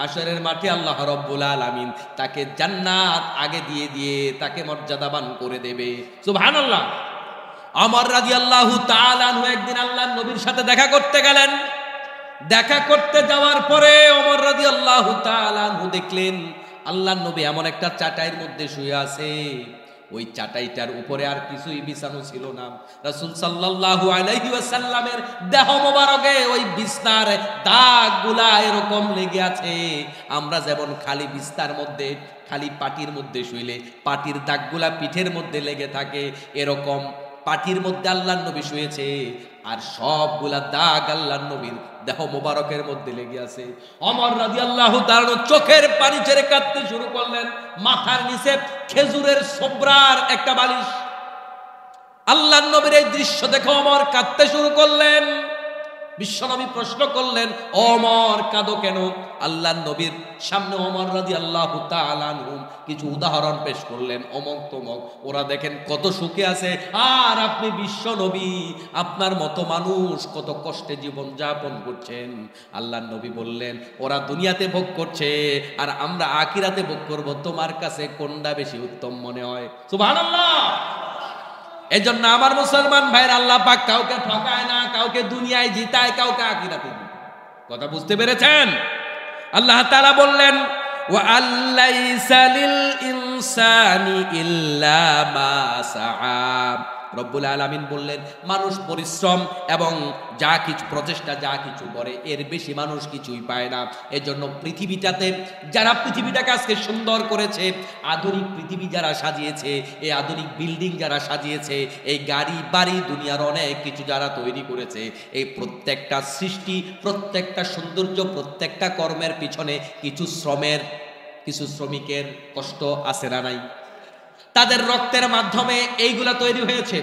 হাশরের মাঠে আল্লাহ রব্বুল আলামিন তাকে জান্নাত আগে দিয়ে দিয়ে তাকে মর্যাদাবান করে দেবে। সুবহানাল্লাহ। ওমর রাদিয়াল্লাহু তাআলা আনহু একদিন আল্লাহর নবীর সাথে দেখা করতে গেলেন। দেখা করতে যাওয়ার পরে ওমর রাদিয়াল্লাহু তাআলা আনহু দেখলেন আল্লাহর নবী এমন একটা চাটাইয়ের মধ্যে শুয়ে আছে, ওই চাটাইটার উপরে আর কিছুই বিছানো ছিল না। রাসূল সাল্লাল্লাহু আলাইহি ওয়াসাল্লামের দেহ মোবারকে ওই বিছনার দাগগুলা এরকম লেগে আছে। আমরা যেমন খালি বিছনার মধ্যে, খালি পাটির মধ্যে শুইলে পাটির দাগগুলা পিঠের মধ্যে লেগে থাকে, এরকম পাটির মধ্যে আল্লাহর নবী শুয়েছে, আর সবগুলা দাগ আল্লাহর নবীর দেহ মোবারকের মধ্যে লেগে আছে। ওমর রাদিয়াল্লাহু তাআলা চোখের পানি ছেড়ে কাঁদতে শুরু করলেন। মাথার নিচে খেজুরের সোবরার একটা বালিশ। আল্লাহর নবীর এই দৃশ্য দেখে ওমর কাঁদতে শুরু করলেন। বিশ্বনবী প্রশ্ন করলেন, ওমর কাঁদো কেন? আল্লাহর নবীর সামনে ওমর রাদিয়াল্লাহু তাআলা আনহু কিছু উদাহরণ পেশ করলেন, অমক তমক, ওরা দেখেন কত সুখে আছে, আর আপনি বিশ্বনবী আপনার মতো মানুষ কত কষ্টে জীবন যাপন করছেন। আল্লাহর নবী বললেন, ওরা দুনিয়াতে ভোগ করছে আর আমরা আখিরাতে ভোগ করব, তোমার কাছে কোনটা বেশি উত্তম মনে হয়? সুবহানাল্লাহ। এজন্য আমার মুসলমান ভাইয়ের, আল্লাহ পাক কাউকে ঠকায় না, কাউকে দুনিয়ায় জিতায়, কাউকে আখিরাতে জিতায়। কথা বুঝতে পেরেছেন? আল্লাহ তাআলা বললেন, ওয়া আল্লাইসা লিল ইনসানি ইল্লা মা সাআ, রব্বুল আলামিন বললেন মানুষ পরিশ্রম এবং যা কিছু প্রচেষ্টা যা কিছু করে এর বেশি মানুষ কিছুই পায় না। এজন্য পৃথিবীটাতে যারা পৃথিবীটাকে আজকে সুন্দর করেছে, আধুনিক পৃথিবী যারা সাজিয়েছে, এই আধুনিক বিল্ডিং যারা সাজিয়েছে, এই গাড়ি বাড়ি দুনিয়ার অনেক কিছু যারা তৈরি করেছে, এই প্রত্যেকটা সৃষ্টি, প্রত্যেকটা সৌন্দর্য, প্রত্যেকটা কর্মের পিছনে কিছু শ্রমিকের কষ্ট আছে না নাই? তাদের রক্তের মাধ্যমে এইগুলা তৈরি হয়েছে,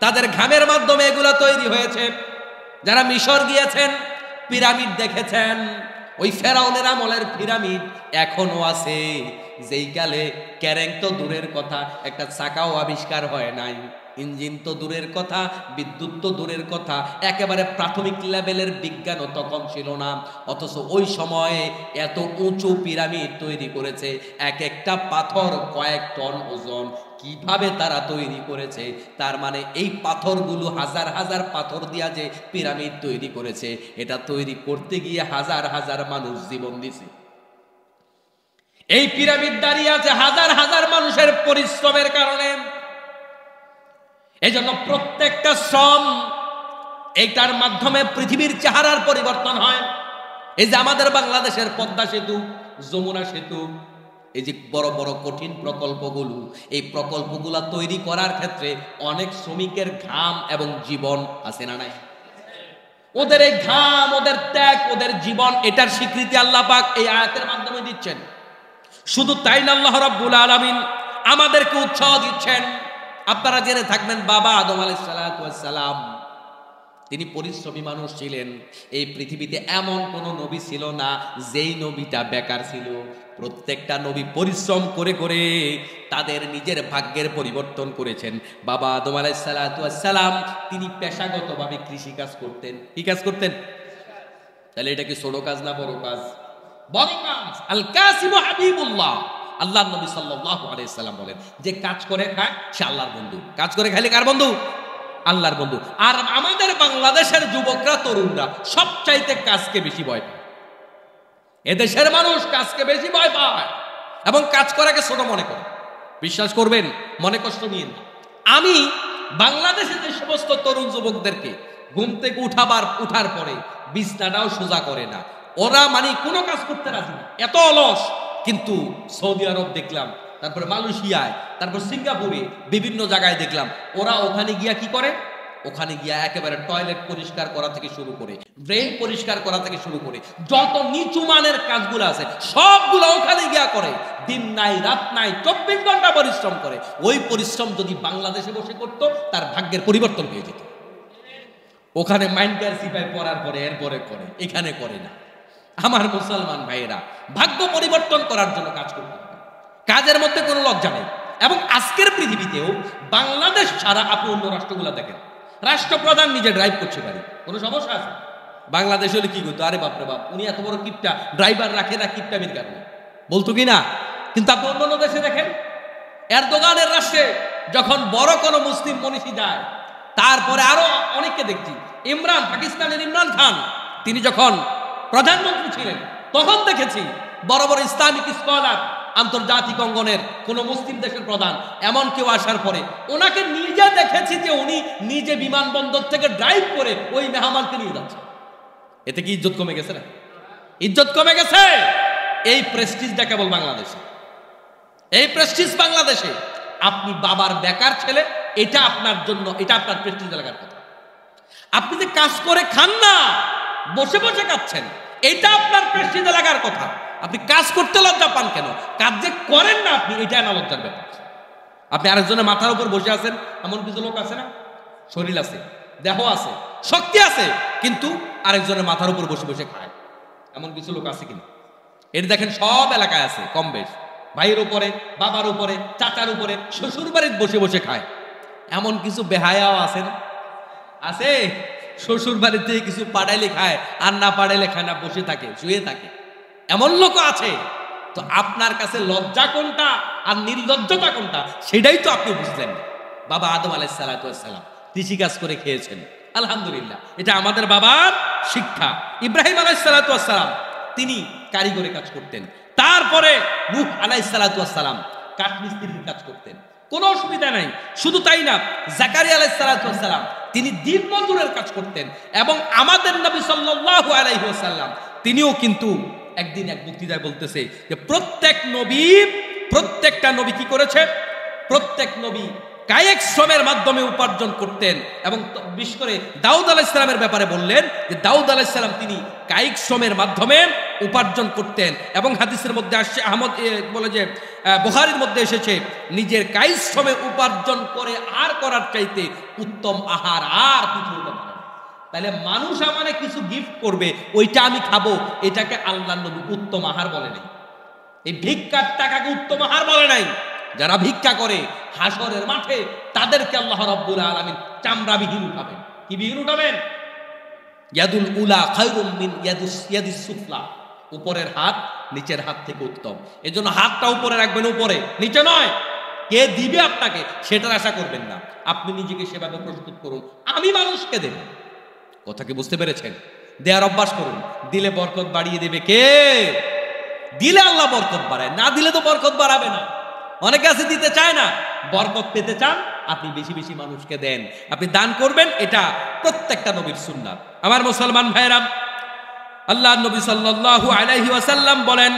তাদের ঘামের মাধ্যমে এগুলা তৈরি হয়েছে। যারা মিশর গিয়েছেন, পিরামিড দেখেছেন, ওই ফেরাউনের আমলের পিরামিড এখনো আছে। যেই কালে ক্যারেং তো দূরের কথা, একটা চাকাও আবিষ্কার হয় নাই, ইঞ্জিন তো দূরের কথা, বিদ্যুৎ তো দূরের কথা, একেবারে প্রাথমিক লেভেলের বিজ্ঞানও তখন ছিল না। অথচ ওই সময়ে এত উঁচু পিরামিড তৈরি করেছে, এক একটা পাথর কয়েক টন ওজন। কিভাবে তারা তৈরি করেছে? তার মানে এই পাথরগুলো হাজার হাজার পাথর দিয়া যে পিরামিড তৈরি করেছে, এটা তৈরি করতে গিয়ে হাজার হাজার মানুষ জীবন দিছে। এই পিরামিড দাঁড়িয়ে আছে হাজার হাজার মানুষের পরিশ্রমের কারণে। এই জন্য প্রত্যেকটা শ্রম, এইটার মাধ্যমে পৃথিবীর চেহারার পরিবর্তন হয়। এই যে আমাদের বাংলাদেশের পদ্মা সেতু, যমুনা সেতু, এই যে বড় বড় কঠিন প্রকল্পগুলো, এই প্রকল্পগুলা তৈরি করার ক্ষেত্রে অনেক শ্রমিকের ঘাম এবং জীবন আছে না নাই? ওদের এই ঘাম, ওদের ত্যাগ, ওদের জীবন, এটার স্বীকৃতি আল্লাহ পাক এই আয়াতের মাধ্যমে দিচ্ছেন। শুধু তাই না, আল্লাহ রাব্বুল আলামিন আমাদেরকে উৎসাহ দিচ্ছেন। আপনারা জেনে থাকবেন, বাবা আদম আলাইহিস সালাম তিনি পরিশ্রমী মানুষ ছিলেন। এই পৃথিবীতে এমন কোন নবী ছিল না যেই নবীটা বেকার ছিল। প্রত্যেকটা নবী পরিশ্রম করে করে তাদের নিজের ভাগ্যের পরিবর্তন করেছেন। বাবা আদম আলাইহিস সালাম তিনি পেশাগতভাবে কৃষি কাজ করতেন। কি কাজ করতেন? তাহলে এটা কি ছোট কাজ না বড় কাজ? বড় কাজ। আল কাসিম হাবিবুল্লাহ, আল্লাহর নবী সাল্লাল্লাহু আলাইহি সাল্লাম বলেন, যে কাজ করে খায় সে আল্লাহর বন্ধু। কাজ করে খাইলে কার বন্ধু? আল্লাহর বন্ধু। আর আমাদের বাংলাদেশের যুবকরা, তরুণরা সবচাইতে কাজকে বেশি ভয় পায়। এদেশের মানুষ কাজকে বেশি ভয় পায় এবং কাজ করাকে ছোট মনে করে। বিশ্বাস করবেন, মনে কষ্ট নিয়েন না। আমি বাংলাদেশে যে সমস্ত তরুণ যুবকদেরকে ঘুম থেকে উঠার পরে বিছনাটাও সোজা করে না, ওরা মানে কোনো কাজ করতে রাজি না, এত অলস। কিন্তু সৌদি আরব দেখলাম, তারপরে মালয়েশিয়ায়, তারপর সিঙ্গাপুরে, বিভিন্ন জায়গায় দেখলাম ওরা ওখানে গিয়া কি করে, ওখানে গিয়া একেবারে টয়লেট পরিষ্কার করা থেকে শুরু করে, ড্রেন পরিষ্কার করা থেকে শুরু করে যত নিচু মানের কাজগুলো আছে সবগুলো ওখানে গিয়া করে। দিন নাই রাত নাই, 24 ঘন্টা পরিশ্রম করে। ওই পরিশ্রম যদি বাংলাদেশে বসে করতো, তার ভাগ্যের পরিবর্তন হয়ে যেত। ওখানে মাইন্ডার সিপাই পড়ার পরে এরপরে করে, এখানে করে না। আমার মুসলমান ভাইয়েরা, ভাগ্য পরিবর্তন করার জন্য কাজ করতে হবে, কাজের মধ্যে কোনো লজ্জা নেই। এবং আজকের পৃথিবীতেও বাংলাদেশ ছাড়া আপনি অন্য রাষ্ট্রগুলো দেখেন, রাষ্ট্রপ্রধান নিজে ড্রাইভ করছে গাড়ি, কোনো সমস্যা আছে? বাংলাদেশ হলে কি করতো? আরে বাপরে বাপ, উনি এত বড় কিপটা, ড্রাইভার রাখে না কিপটামির কারণে, বলতো কি না? কিন্তু আপনি অন্য দেশে দেখেন, এরদোগানের রাষ্ট্রে যখন বড় কোনো মুসলিম মনীষী যায়, তারপরে আরো অনেককে দেখছি, পাকিস্তানের ইমরান খান তিনি যখন প্রধানমন্ত্রী ছিলেন, তখন দেখেছি বড় বড় ইসলামিক স্কলার, আন্তর্জাতিক অঙ্গনের কোন মুসলিম দেশের প্রধান এমন কেউ আসার পরে ওনাকে নিজে দেখেছি যে উনি নিজে বিমানবন্দর থেকে ড্রাইভ করে ওই মেহমানকে নিয়ে যাচ্ছে। এতে কি ইজ্জত কমে গেছে না? ইজ্জত কমে গেছে। এই প্রেস্টিজটা কেবল বাংলাদেশে, এই প্রেস্টিজ বাংলাদেশে। আপনি বাবার বেকার ছেলে, এটা আপনার জন্য, এটা আপনার প্রেস্টিজ লাগার কথা। আপনি যে কাজ করে খান না, বসে বসে খাচ্ছেন, এটা আপনার প্রেস্টিজে লাগার কথা। আপনি কাজ করতে লজ্জা পান কেন? কাজ যে করেন না আপনি, এটা না লজ্জার ব্যাপার। আপনি আরেকজনের মাথার উপর বসে আছেন, এমন কিছু লোক আছে না? শরীর আছে, দেহ আছে, শক্তি আছে, কিন্তু আরেকজনের মাথার উপর বসে বসে খায়, এমন কিছু লোক আছে কিনা? এর দেখেন সব এলাকায় আছে কম বেশ। ভাইয়ের উপরে, বাবার উপরে, চাচার উপরে, শ্বশুর বাড়িতে বসে বসে খায়। এমন কিছু বেহায়াও আছে না? আছে। শ্বশুর বাড়িতে কিছু পাড়াইলে খায়, আর না পাড়াইলে খায় না, বসে থাকে, শুয়ে থাকে, এমন লোক আছে। তো আপনার কাছে লজ্জা কোনটা আর নির্লজ্জতা কোনটা, সেটাই তো আপনি বুঝলেন। বাবা আদম আলাইহিস সালাম কৃষিকাজ করে খেয়েছেন, আলহামদুলিল্লাহ, এটা আমাদের বাবার শিক্ষা। ইব্রাহিম আলাইহিস সালাম তিনি কারিগরি কাজ করতেন। তারপরে নূহ আলাইহিস সালাম কাঠমিস্ত্রির কাজ করতেন। কোনো অসুবিধা নাই। শুধু তাই না, জাকারিয়া আলাইহিস সালাম তিনি দিনমজুরের কাজ করতেন, এবং আমাদের নবী সাল্লাল্লাহু আলাইহি ওয়াসাল্লাম তিনিও কিন্তু একদিন এক বক্তৃতায় বলতেছে যে প্রত্যেকটা নবী কি করেছে, প্রত্যেক নবী কায়িক শ্রমের মাধ্যমে উপার্জন করতেন। এবং বিশেষ করে দাউদ আলাইহিস সালামের ব্যাপারে বললেন যে দাউদ আলাইহিস সালাম তিনি কায়িক শ্রমের মাধ্যমে উপার্জন করতেন। এবং হাদিসের মধ্যে আসছে, আহমদ বলে যে বুখারীর মধ্যে এসেছে, নিজের কায়িক শ্রমে উপার্জন করে আর করার চাইতে উত্তম আহার আর কিছু হতে পারে না। তাহলে মানুষ আমাকে কিছু গিফট করবে, ওইটা আমি খাবো, এটাকে আল্লাহর নবী উত্তম আহার বলে নাই। এই ভিক্ষার টাকাকে উত্তম আহার বলে নাই। যারা ভিক্ষা করে হাসরের মাঠে তাদেরকে আল্লাহ রাব্বুল আলামিন চামড়াবিহীন উঠাবেন। কি বিহীন উঠাবেন? ইয়াদুল উলা খায়রুম মিন ইয়াদিস সুফলা, উপরের হাত নিচের হাত থেকে উত্তম। এজন্য হাতটা উপরে রাখবেন, উপরে, নিচে নয়। কে দিবে আপনাকে সেটার আশা করবেন না, আপনি নিজেকে সেভাবে প্রস্তুত করুন, আমি মানুষকে দেব। কথা কি বুঝতে পেরেছেন? দেয়ার অভ্যাস করুন, দিলে বরকত বাড়িয়ে দেবে কে? দিলে আল্লাহ বরকত বাড়ায়, না দিলে তো বরকত বাড়াবে না। অনেকে আছে দিতে চায় না, বরকত পেতে চান, আপনি বেশি বেশি মানুষকে দেন, আপনি দান করবেন, এটা প্রত্যেকটা নবীর সুন্নাত। আমার মুসলমান ভাইরা, আল্লাহর নবী সাল্লাল্লাহু আলাইহি ওয়াসাল্লাম বলেন,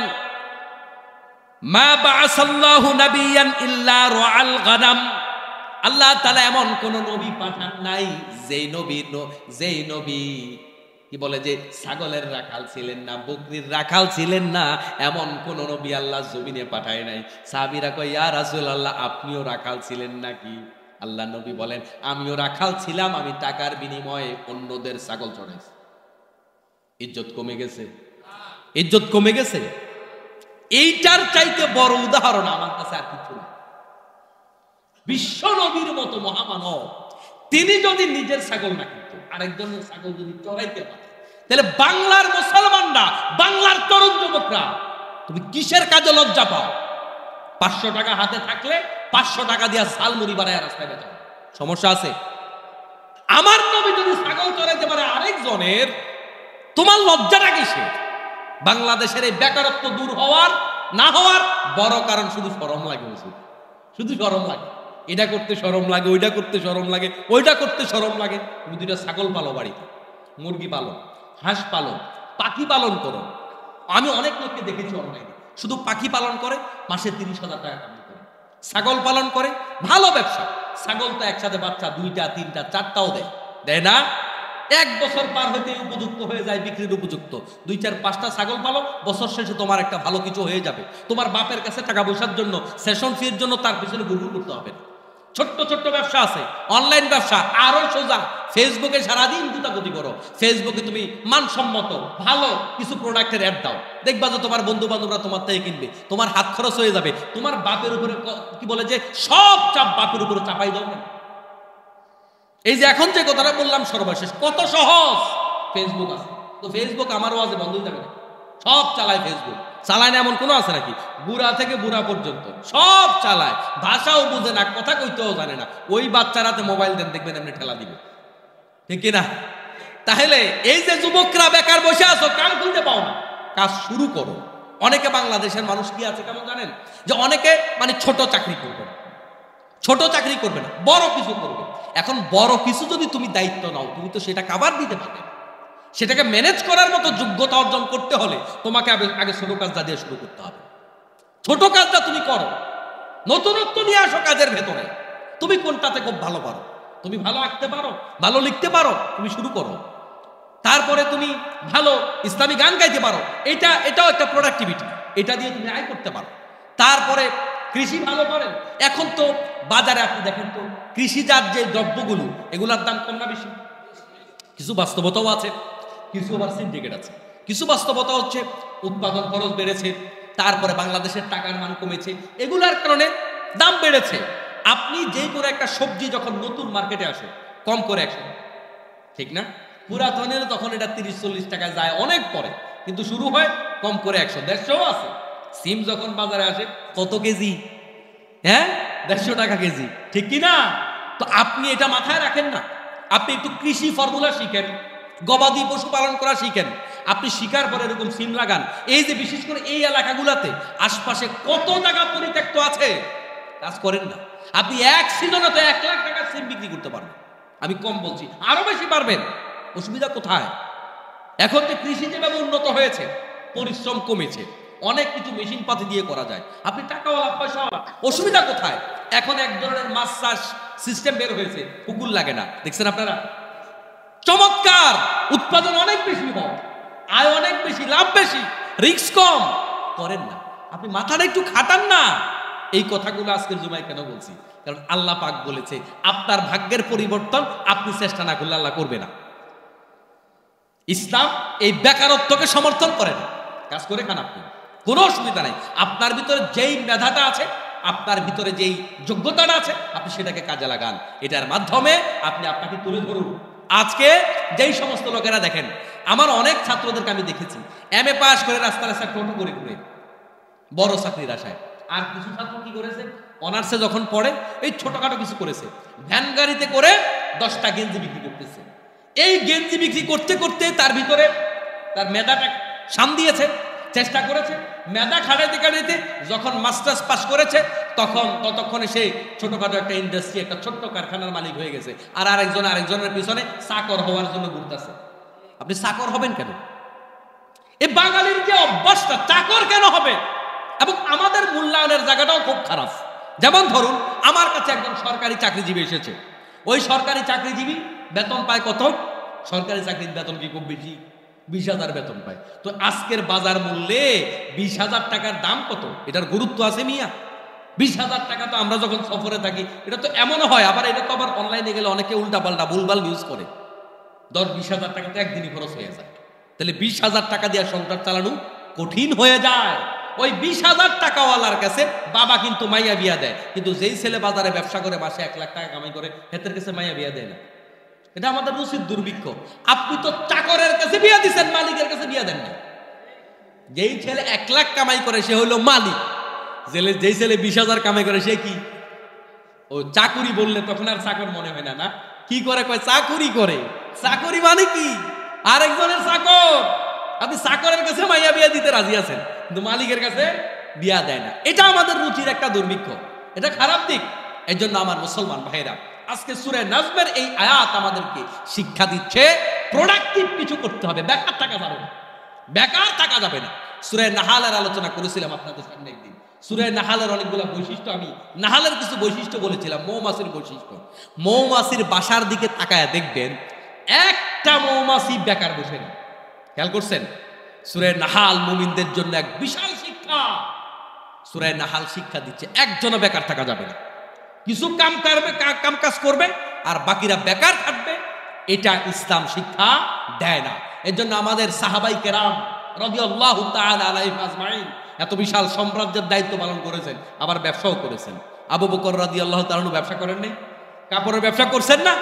মা বাআসাল্লাহু নাবিয়ান ইল্লা রাআল গানাম। আল্লাহ তাআলা এমন কোন নবী পাঠান নাই যেই নবী কি বলে যে ছাগলের রাখাল ছিলেন না, বকরির রাখাল ছিলেন না, এমন কোন নবী আল্লাহ জমিনে পাঠায় নাই। সাহাবীরা কয়, ইয়া রাসূলুল্লাহ, আপনিও রাখাল ছিলেন নাকি? আল্লাহ নবী বলেন, আমিও রাখাল ছিলাম, আমি টাকার বিনিময়ে অন্যদের ছাগল চড়াইছি। ইজ্জত কমে গেছে? ইজ্জত কমে গেছে? এইটার চাইতে বড় উদাহরণ আমার কাছে আর কিছু না। বিশ্ব নবীর মতো মহামানব, তিনি যদি নিজের ছাগল না কিনতো, আরেকজনের ছাগল যদি চড়াইতে পারে, তাহলে বাংলার মুসলমানরা, বাংলার তরুণ যুবকরা, তুমি কিসের কাজে লজ্জা পাও? 500 টাকা হাতে থাকলে 500 টাকা দিয়া ঝালমুড়ি বানায় রাস্তায় বেচা, সমস্যা আছে? আমার নবী যদি ছাগল চড়াইতে পারে আরেকজনের, তোমার লজ্জাটা কিসের? বাংলাদেশের এই বেকারত্ব দূর হওয়ার না হওয়ার বড় কারণ শুধু শরম লাগে, শুধু শরম লাগে। এটা করতে শরম লাগে, ওইটা করতে শরম লাগে, ওইটা করতে শরম লাগে। তুমি দুইটা ছাগল পালো, বাড়িতে মুরগি পালো, হাঁস পালো, পাখি পালন করো। আমি অনেক লোককে দেখেছি অনলাইনে শুধু পাখি পালন করে, মাসে 30,000 টাকা কামাই করে। ছাগল পালন করে, ভালো ব্যবসা। ছাগল তো একসাথে বাচ্চা 2টা 3টা 4টাও দেয় না? 1 বছর পার হইতে উপযুক্ত হয়ে যায়, বিক্রির উপযুক্ত। 2, 4, 5টা ছাগল পালো, বছর শেষে তোমার একটা ভালো কিছু হয়ে যাবে। তোমার বাপের কাছে টাকা পয়সার জন্য, সেশন ফির জন্য তার পিছনে গুরগুর করতে হবে। ছোট্ট ছোট্ট ব্যবসা আছে, অনলাইন ব্যবসা আরো সোজা। ফেসবুকে সারাদিন গুতাগুতি করো, ফেসবুকে তুমি মানসম্মত ভালো কিছু প্রোডাক্টের অ্যাড দাও, দেখবা যে তোমার বন্ধু বান্ধবরা তোমার থেকে কিনবে, তোমার হাত খরচ হয়ে যাবে। তোমার বাপের উপরে কি বলে যে সব চাপ বাপের উপরে চাপাই দাও না। এই যে এখন যে কথাটা বললাম সর্বশেষ, কত সহজ। ফেসবুক আছে তো, ফেসবুক আমারও আছে, বন্ধ হয়ে যাবে না। সব চালায় ফেসবুক, চালায় না এমন কোনো আছে নাকি? বুড়া থেকে বুড়া পর্যন্ত সব চালায়, ভাষাও বুঝে না, কথা কইতেও জানে না। ওই বাচ্চারাতে মোবাইল দেন, দেখবেন এমনি ঠেলা দিবে, ঠিক কিনা? তাহলে এই যে যুবকরা বেকার বসে আছো, কাম খুলতে পাও না, কাজ শুরু করো। অনেকে বাংলাদেশের মানুষ কি আছে কেমন জানেন? যে অনেকে মানে ছোট চাকরি করবে না, ছোট চাকরি করবে না, বড় কিছু করবে। এখন বড় কিছু যদি তুমি দায়িত্ব নাও, তুমি তো সেটা কাভার দিতে পারবে। সেটাকে ম্যানেজ করার মতো যোগ্যতা অর্জন করতে হলে তোমাকে আগে ছোট কাজটা দিয়ে শুরু করতে হবে। ছোট কাজটা তুমি করো, নতুনত্ব নিয়ে আসো কাজের ভেতরে। তুমি কোনটাতে খুব ভালো পারো, তুমি ভালো আঁকতে পারো, ভালো লিখতে পারো, তুমি শুরু করো। তারপরে তুমি ভালো ইসলামী গান গাইতে পারো, এটাও একটা প্রোডাক্টিভিটি, এটা দিয়ে তুমি আয় করতে পারো। তারপরে কৃষি ভালো করেন, এখন তো বাজারে আপনি দেখেন তো কৃষিজাত যে দ্রব্যগুলো, এগুলোর দাম কম না বেশি? কিছু বাস্তবতাও আছে, কিছু আবার সিন্ডিকেট আছে। কিছু বাস্তবতা হচ্ছে উৎপাদন খরচ বেড়েছে, তারপরে বাংলাদেশের টাকার মান কমেছে, এগুলার কারণে দাম বেড়েছে। আপনি যে কোনো একটা সবজি যখন নতুন মার্কেটে আসে কম করে 100, ঠিক না? পুরাতনের তখন এটা 30-40 টাকা যায় অনেক পরে, কিন্তু শুরু হয় কম করে 100-150 আছে। সিম যখন বাজারে আসে কত কেজি? 150 টাকা কেজি, ঠিক কিনা? তো আপনি এটা মাথায় রাখেন না, আপনি একটু কৃষি ফর্মুলা শিখেন, গবাদি পশু পালন করা শিখেন। আপনি শিকার পরে এরকম সিম লাগান। এই যে বিশেষ করে এই এলাকাগুলোতে আশপাশে কত জায়গা পরিত্যক্ত আছে, কাজ করেন না। আপনি এক সিজনে তো 1 লাখ টাকার সিম বিক্রি করতে পারবেন, আমি কম বলছি, আরো বেশি পারবেন। অসুবিধা কোথায়? এখন যে কৃষি যেভাবে উন্নত হয়েছে, পরিশ্রম কমেছে, অনেক কিছু মেশিন পাতি দিয়ে করা যায়, আপনি টাকাওয়ালা পয়সাওয়ালা, অসুবিধা কোথায়? এখন এক ধরনের মাছ চাষ সিস্টেম বের হয়েছে, পুকুর লাগে না, দেখছেন আপনারা? চমৎকার, উৎপাদন অনেক বেশি হয়, আয় অনেক বেশি, লাভ বেশি, রিস্ক কম। করেন না, আপনি মাথাটা একটু খাটান না। এই কথাগুলো আজকের জুমায় কেন বলছি? কারণ আল্লাহ পাক বলেছে আপনার ভাগ্যের পরিবর্তন আপনি চেষ্টা না করলে আল্লাহ করবে না। ইসলাম এই বেকারত্বকে সমর্থন করে না, কাজ করে খান আপনি, কোনো অসুবিধা নাই। আপনার ভিতরে যেই মেধাটা আছে, আপনার ভিতরে যেই যোগ্যতাটা আছে, আপনি সেটাকে কাজে লাগান। এটার মাধ্যমে আপনি আপনাকে তুলে ধরুন। আজকে যেই সমস্ত লোকেরা দেখেন, আমার অনেক ছাত্রদেরকে আমি দেখেছি MA পাস করে রাস্তা রাস্তা টোটো করে ঘুরে বড় চাকরির আশায়। আর কিছু ছাত্র কি করেছে, অনার্সে যখন পড়ে এই ছোটখাটো কিছু করেছে, ভ্যান গাড়িতে করে 10টা গেঞ্জি বিক্রি করতেছে। এই গেঞ্জি বিক্রি করতে করতে তার ভিতরে তার মেধাটা সান দিয়েছে, চেষ্টা করেছে, মেধা খাটাইতে খাটাইতে যখন মাস্টার্স পাস করেছে, ততক্ষণে সেই ছোটখাটো একটা ইন্ডাস্ট্রি, একটা ছোট্ট কারখানার মালিক হয়ে গেছে। আর আরেকজনের পিছনে চাকর হওয়ার জন্য ঘুরতেছে। আপনি চাকর হবেন কেন? এই বাঙালির যে অভ্যাসটা, চাকর কেন হবে? এবং আমাদের মূল্যায়নের জায়গাটাও খুব খারাপ। যেমন ধরুন, আমার কাছে একজন সরকারি চাকরিজীবী এসেছে। ওই সরকারি চাকরিজীবী বেতন পায় কত? সরকারি চাকরির বেতন কি খুব বেশি? 20,000 বেতন পায়। তো আজকের বাজার মূল্যে 20,000 টাকার দাম কত? এটার গুরুত্ব আছে মিয়া? 20,000 টাকা তো আমরা যখন সফরে থাকি, এটা তো এমন হয়, আবার এটা তো আবার অনলাইনে গেলে অনেকে উল্টাপাল্টা ভুলভাল নিউজ করে। 10-20,000 টাকা তো একদিনই খরচ হয়ে যায়। তাহলে 20,000 টাকা দিয়ে সংসার চালানো কঠিন হয়ে যায়। ওই 20,000 টাকাওয়ালার কাছে বাবা কিন্তু মাইয়া বিয়া দেয়, কিন্তু যেই ছেলে বাজারে ব্যবসা করে মাসে 1 লাখ টাকা কামাই করে, হেতের কাছে মাইয়া বিয়া দেয় না। এটা আমাদের রুচির দুর্ভিক্ষ। আপনি তো চাকরের কাছে বিয়া দিচ্ছেন, মালিকের কাছে বিয়া দেন না। যেই ছেলে 1 লাখ কামাই করে সে হলো মালিক, যেই ছেলে 20,000 কামাই করে সে কি? ও চাকুরি বললে তখন আর চাকর মনে হয় না, না কি করে কয় চাকুরি করে। চাকুরি মানে কি? আরেকজনের চাকর। আপনি চাকরের কাছে মাইয়া বিয়া দিতে রাজি আছেন, কিন্তু মালিকের কাছে বিয়া দেয় না। এটা আমাদের রুচির একটা দুর্ভিক্ষ, এটা খারাপ দিক। এই জন্য আমার মুসলমান ভাইরা, আজকে সূরা নাজমের এই আয়াত আমাদেরকে শিক্ষা দিচ্ছে প্রোডাক্টিভ কিছু করতে হবে, বেকার থাকা যাবে না, বেকার থাকা যাবে না। সূরা নাহালের আলোচনা করেছিলাম আপনাদের সামনে একদিন। সূরা নাহালের অনেকগুলো বৈশিষ্ট্য, আমি নাহালের কিছু বৈশিষ্ট্য বলেছিলাম, মৌমাছির বৈশিষ্ট্য। মৌমাছির বাসার দিকে তাকায় দেখবেন একটা মৌমাছি বেকার বসে না। খেয়াল করছেন? সূরা নাহাল মুমিনদের জন্য এক বিশাল শিক্ষা। সূরা নাহাল শিক্ষা দিচ্ছে একজনও বেকার থাকা যাবে না, কিছু কাম কাজ করবে আর বাকিরা বেকার থাকবে। এটা ইসলাম শিক্ষা দেয় না। এর জন্য আমাদের সাহাবাই কেরাম রাদিয়াল্লাহু তাআলা আলাইহিম আজমাইন এত বিশাল সাম্রাজ্যের দায়িত্ব পালন করেছেন, আবার ব্যবসাও করেছেন। আবু বকর রাদিয়াল্লাহু তাআলা ব্যবসা করেন নাই? কাপড়ের ব্যবসা করছেন না?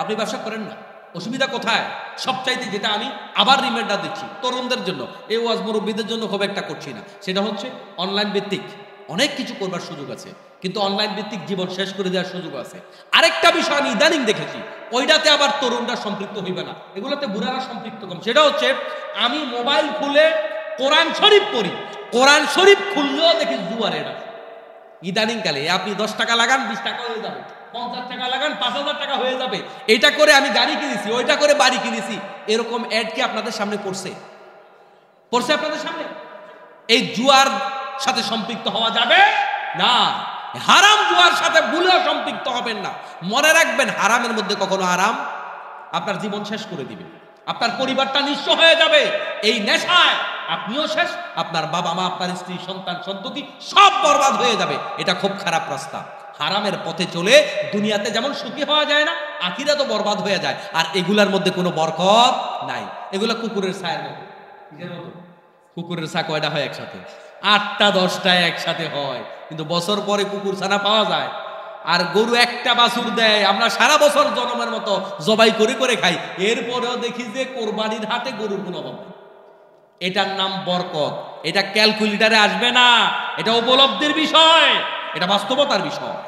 আপনি ব্যবসা করেন না, অসুবিধা কোথায়? সবচাইতে যেটা আমি আবার রিমাইন্ডার দিচ্ছি তরুণদের জন্য, এই ওয়াজ মুরব্বীদের জন্য খুব একটা করছি না, সেটা হচ্ছে অনলাইন ভিত্তিক অনেক কিছু করবার সুযোগ আছে, কিন্তু অনলাইন ভিত্তিক জীবন শেষ করে দেওয়ার সুযোগ আছে। আরেকটা বিষয় আমি ইদানিং দেখেছি, ওইটাতে আবার তরুণরা সম্পৃক্ত হইবে না, এগুলোতে বুড়ারা সম্পৃক্ত কম। সেটা হচ্ছে আমি মোবাইল খুলে কোরআন শরীফ পড়ি, কোরআন শরীফ খুললেও দেখি জুয়ারে না। ইদানিং কালে আপনি 10 টাকা লাগান 20 টাকা হয়ে যাবে, 50 টাকা লাগান 5,000 টাকা হয়ে যাবে। এটা করে আমি গাড়ি কিনেছি, ওইটা করে বাড়ি কিনেছি, এরকম অ্যাড কি আপনাদের সামনে পড়ছে আপনাদের সামনে? এই জুয়ার সাথে সম্পৃক্ত হওয়া যাবে না। হারাম জুয়ার সাথে ভুলেও সম্পৃক্ত হবেন না। মনে রাখবেন, হারামের মধ্যে কখনো হারাম আপনার জীবন শেষ করে দিবে, আপনার পরিবারটা নিঃস্ব হয়ে যাবে। এই নেশায় আপনিও শেষ, আপনার বাবা মা, আপনার স্ত্রী, সন্তান, সন্ততি সব বরবাদ হয়ে যাবে। এটা খুব খারাপ রাস্তা। হারামের পথে চলে দুনিয়াতে যেমন সুখী হওয়া যায় না, আখিরাতও বরবাদ হয়ে যায়। আর এগুলার মধ্যে কোনো বরকত নাই। এগুলা কুকুরের ছায়ের মতো। কুকুরের ছা কয়টা হয় একসাথে? 8টা 10টা একসাথে হয়, কিন্তু বছর পরে কুকুর ছানা পাওয়া যায়। আর গরু একটা বাছুর দেয়, আমরা সারা বছর জনমের মতো জবাই করে করে খাই, এরপরেও দেখি যে কোরবানির হাটে গরুর কোনো অভাব নেই। এটার নাম বরকত। এটা ক্যালকুলেটারে আসবে না, এটা উপলব্ধির বিষয়, এটা বাস্তবতার বিষয়।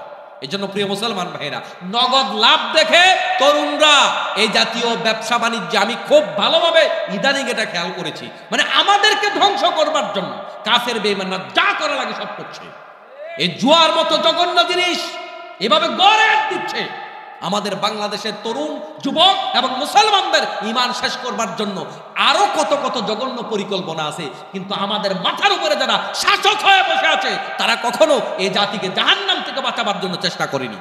এই জন্য প্রিয় মুসলমান ভাইরা, নগদ লাভ দেখে তরুণরা এই জাতীয় ব্যবসা বাণিজ্যে, আমি খুব ভালোভাবে ইদানিং এটা খেয়াল করেছি, মানে আমাদেরকে ধ্বংস করবার জন্য কাফের বেঈমানরা যা করা লাগে সব করছে। এই জুয়ার মতো জঘন্য জিনিস এভাবে গড়ে দিচ্ছে। আমাদের বাংলাদেশের তরুণ যুবক এবং মুসলমানদের ঈমান শেষ করবার জন্য আরো কত কত জঘন্য পরিকল্পনা আছে, কিন্তু আমাদের মাথার উপরে যারা শাসক হয়ে বসে আছে তারা কখনো এই জাতিকে জাহান্নাম থেকে বাঁচাবার জন্য চেষ্টা করেনি।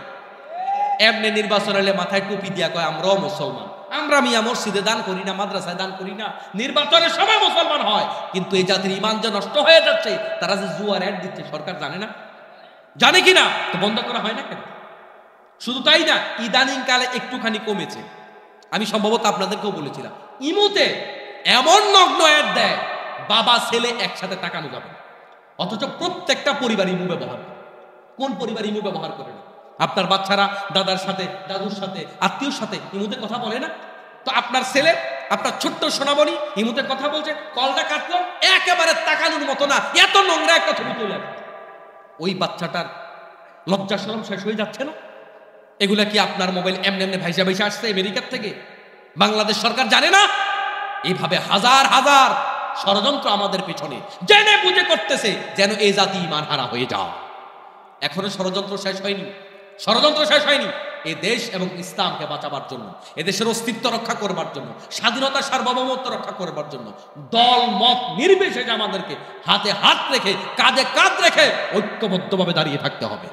এমনি নির্বাচন হলে মাথায় টুপি দিয়া কয় আমরাও মুসলমান, আমরা মিয়া মসজিদে দান করি না, মাদ্রাসায় দান করি না, নির্বাচনের সময় মুসলমান হয়। কিন্তু এই জাতির ঈমান যে নষ্ট হয়ে যাচ্ছে, তারা যে জুয়ার অ্যাড দিচ্ছে সরকার জানে না? জানে কিনা? তো বন্ধ করা হয় না কেন? শুধু তাই না, ইদানিং কালে একটুখানি কমেছে। আমি সম্ভবত আপনাদেরকেও বলেছিলাম, ইমুতে এমন নগ্ন অ্যাড দেয় বাবা ছেলে একসাথে টাকানো যাবে, অথচ প্রত্যেকটা পরিবার ইমু ব্যবহার করে। কোন পরিবার ইমু ব্যবহার করে না? আপনার বাচ্চারা দাদার সাথে, দাদুর সাথে, আত্মীয়র সাথে ইমুতে কথা বলে না? তো আপনার ছেলে, আপনার ছোট্ট সোনামণি ইমুতে কথা বলছে, কলটা কাটলো, একেবারে তাকানোর মতো না, এত নোংরা একটা ছবি তুলে। ওই বাচ্চাটার লজ্জা শরম শেষ হয়ে যাচ্ছে না? এগুলা কি আপনার মোবাইল এমনি এমনি ভাইসা ভাইসা আসছে আমেরিকার থেকে? বাংলাদেশ সরকার জানে না? এইভাবে হাজার হাজার ষড়যন্ত্র আমাদের পেছনে জেনে বুঝে করতেছে যেন এই জাতি ঈমান হারা হয়ে যাও। এখনো ষড়যন্ত্র শেষ হয়নি, ষড়যন্ত্র শেষ হয়নি। এই দেশ এবং ইসলামকে বাঁচাবার জন্য, এদেশের অস্তিত্ব রক্ষা করবার জন্য, স্বাধীনতা সার্বভৌমত্ব রক্ষা করবার জন্য দল মত নির্বিশেষে আমাদেরকে হাতে হাত রেখে, কাঁধে কাঁধ রেখে ঐক্যবদ্ধভাবে দাঁড়িয়ে থাকতে হবে।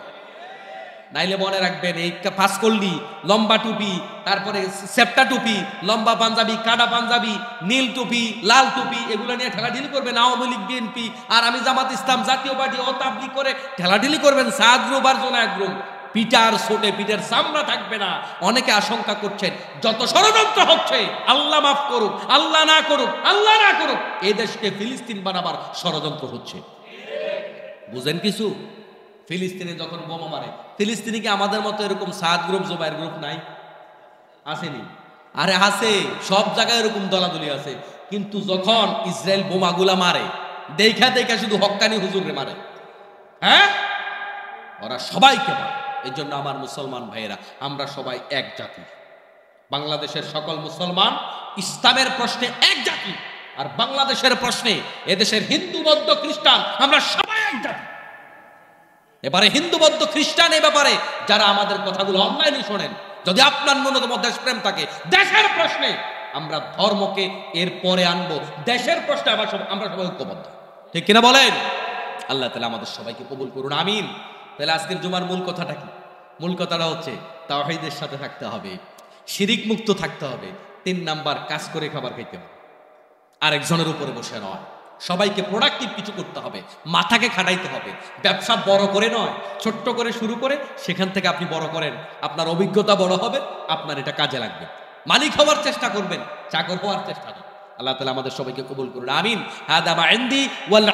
নাইলে মনে রাখবেন, এই ফাঁসকল্লি, লম্বা টুপি, তারপরে সেপ্টা টুপি, লম্বা পাঞ্জাবি, কাটা পাঞ্জাবি, নীল টুপি, লাল টুপি, এগুলো নিয়ে ঠেলাঢিলি করবেন আওয়ামী লীগ, বিএনপি, আর আমি জামাত ইসলাম, জাতীয় পার্টি ও তাবলীগ করে ঠেলাঢিলি করবেন সাদ গ্রুপ আর জোনা গ্রুপ। পিটার সোটে পিঠের চামড়া থাকবে না। অনেকে আশঙ্কা করছেন যত ষড়যন্ত্র হচ্ছে, আল্লাহ মাফ করুক, আল্লাহ না করুক, আল্লাহ না করুক, এই দেশকে ফিলিস্তিন বানাবার ষড়যন্ত্র হচ্ছে। বুঝেন কিছু? ফিলিস্তিনে যখন বোমা মারে, ফিলিস্তিনে কি আমাদের মতো এরকম সাদ গ্রুপ, জোবাইর গ্রুপ নাই? আসেনি? আরে আছে, সব জায়গায় এরকম দলাদলি আছে। কিন্তু যখন ইসরায়েল বোমাগুলা মারে, দেখা দেখা শুধু হক্কানি হুজুরে মারে, হ্যাঁ, ওরা সবাইকে মারে। এই জন্য আমার মুসলমান ভাইয়েরা, আমরা সবাই এক জাতি। বাংলাদেশের সকল মুসলমান ইসলামের প্রশ্নে এক জাতি, আর বাংলাদেশের প্রশ্নে এদেশের হিন্দু, বৌদ্ধ, খ্রিস্টান, আমরা সবাই এক জাতি। এবারে হিন্দু, বৌদ্ধ, খ্রিস্টান এ ব্যাপারে যারা আমাদের কথাগুলো অনলাইনে শোনেন, যদি আপনার ন্যূনতম দেশপ্রেম থাকে, দেশের প্রশ্নে আমরা ধর্মকে এর পরে আনবো, দেশের প্রশ্নে আমরা সবাই ঐক্যবদ্ধ। ঠিক কিনা বলেন? আল্লাহ তাআলা আমাদের সবাইকে কবুল করুন, আমিন। তাহলে আজকের জুমার মূল কথাটা কি? মূল কথাটা হচ্ছে তাওহীদের সাথে থাকতে হবে, শিরিক মুক্ত থাকতে হবে। 3 নাম্বার, কাজ করে খাবার খাইতে হবে, আরেকজনের উপরে বসে নয়। সবাইকে প্রোডাক্টিভ কিছু করতে হবে, মাথাকে খাটাইতে হবে। ব্যবসা বড় করে নয়, ছোট্ট করে শুরু করে সেখান থেকে আপনি বড় করেন, আপনার অভিজ্ঞতা বড় হবে, আপনার এটা কাজে লাগবে। মালিক হওয়ার চেষ্টা করবেন, চাকর হওয়ার চেষ্টা করবেন। আল্লাহ তাআলা আমাদের সবাইকে কবুল করুন, আমিন। হাদা মা ইনদি ওয়াল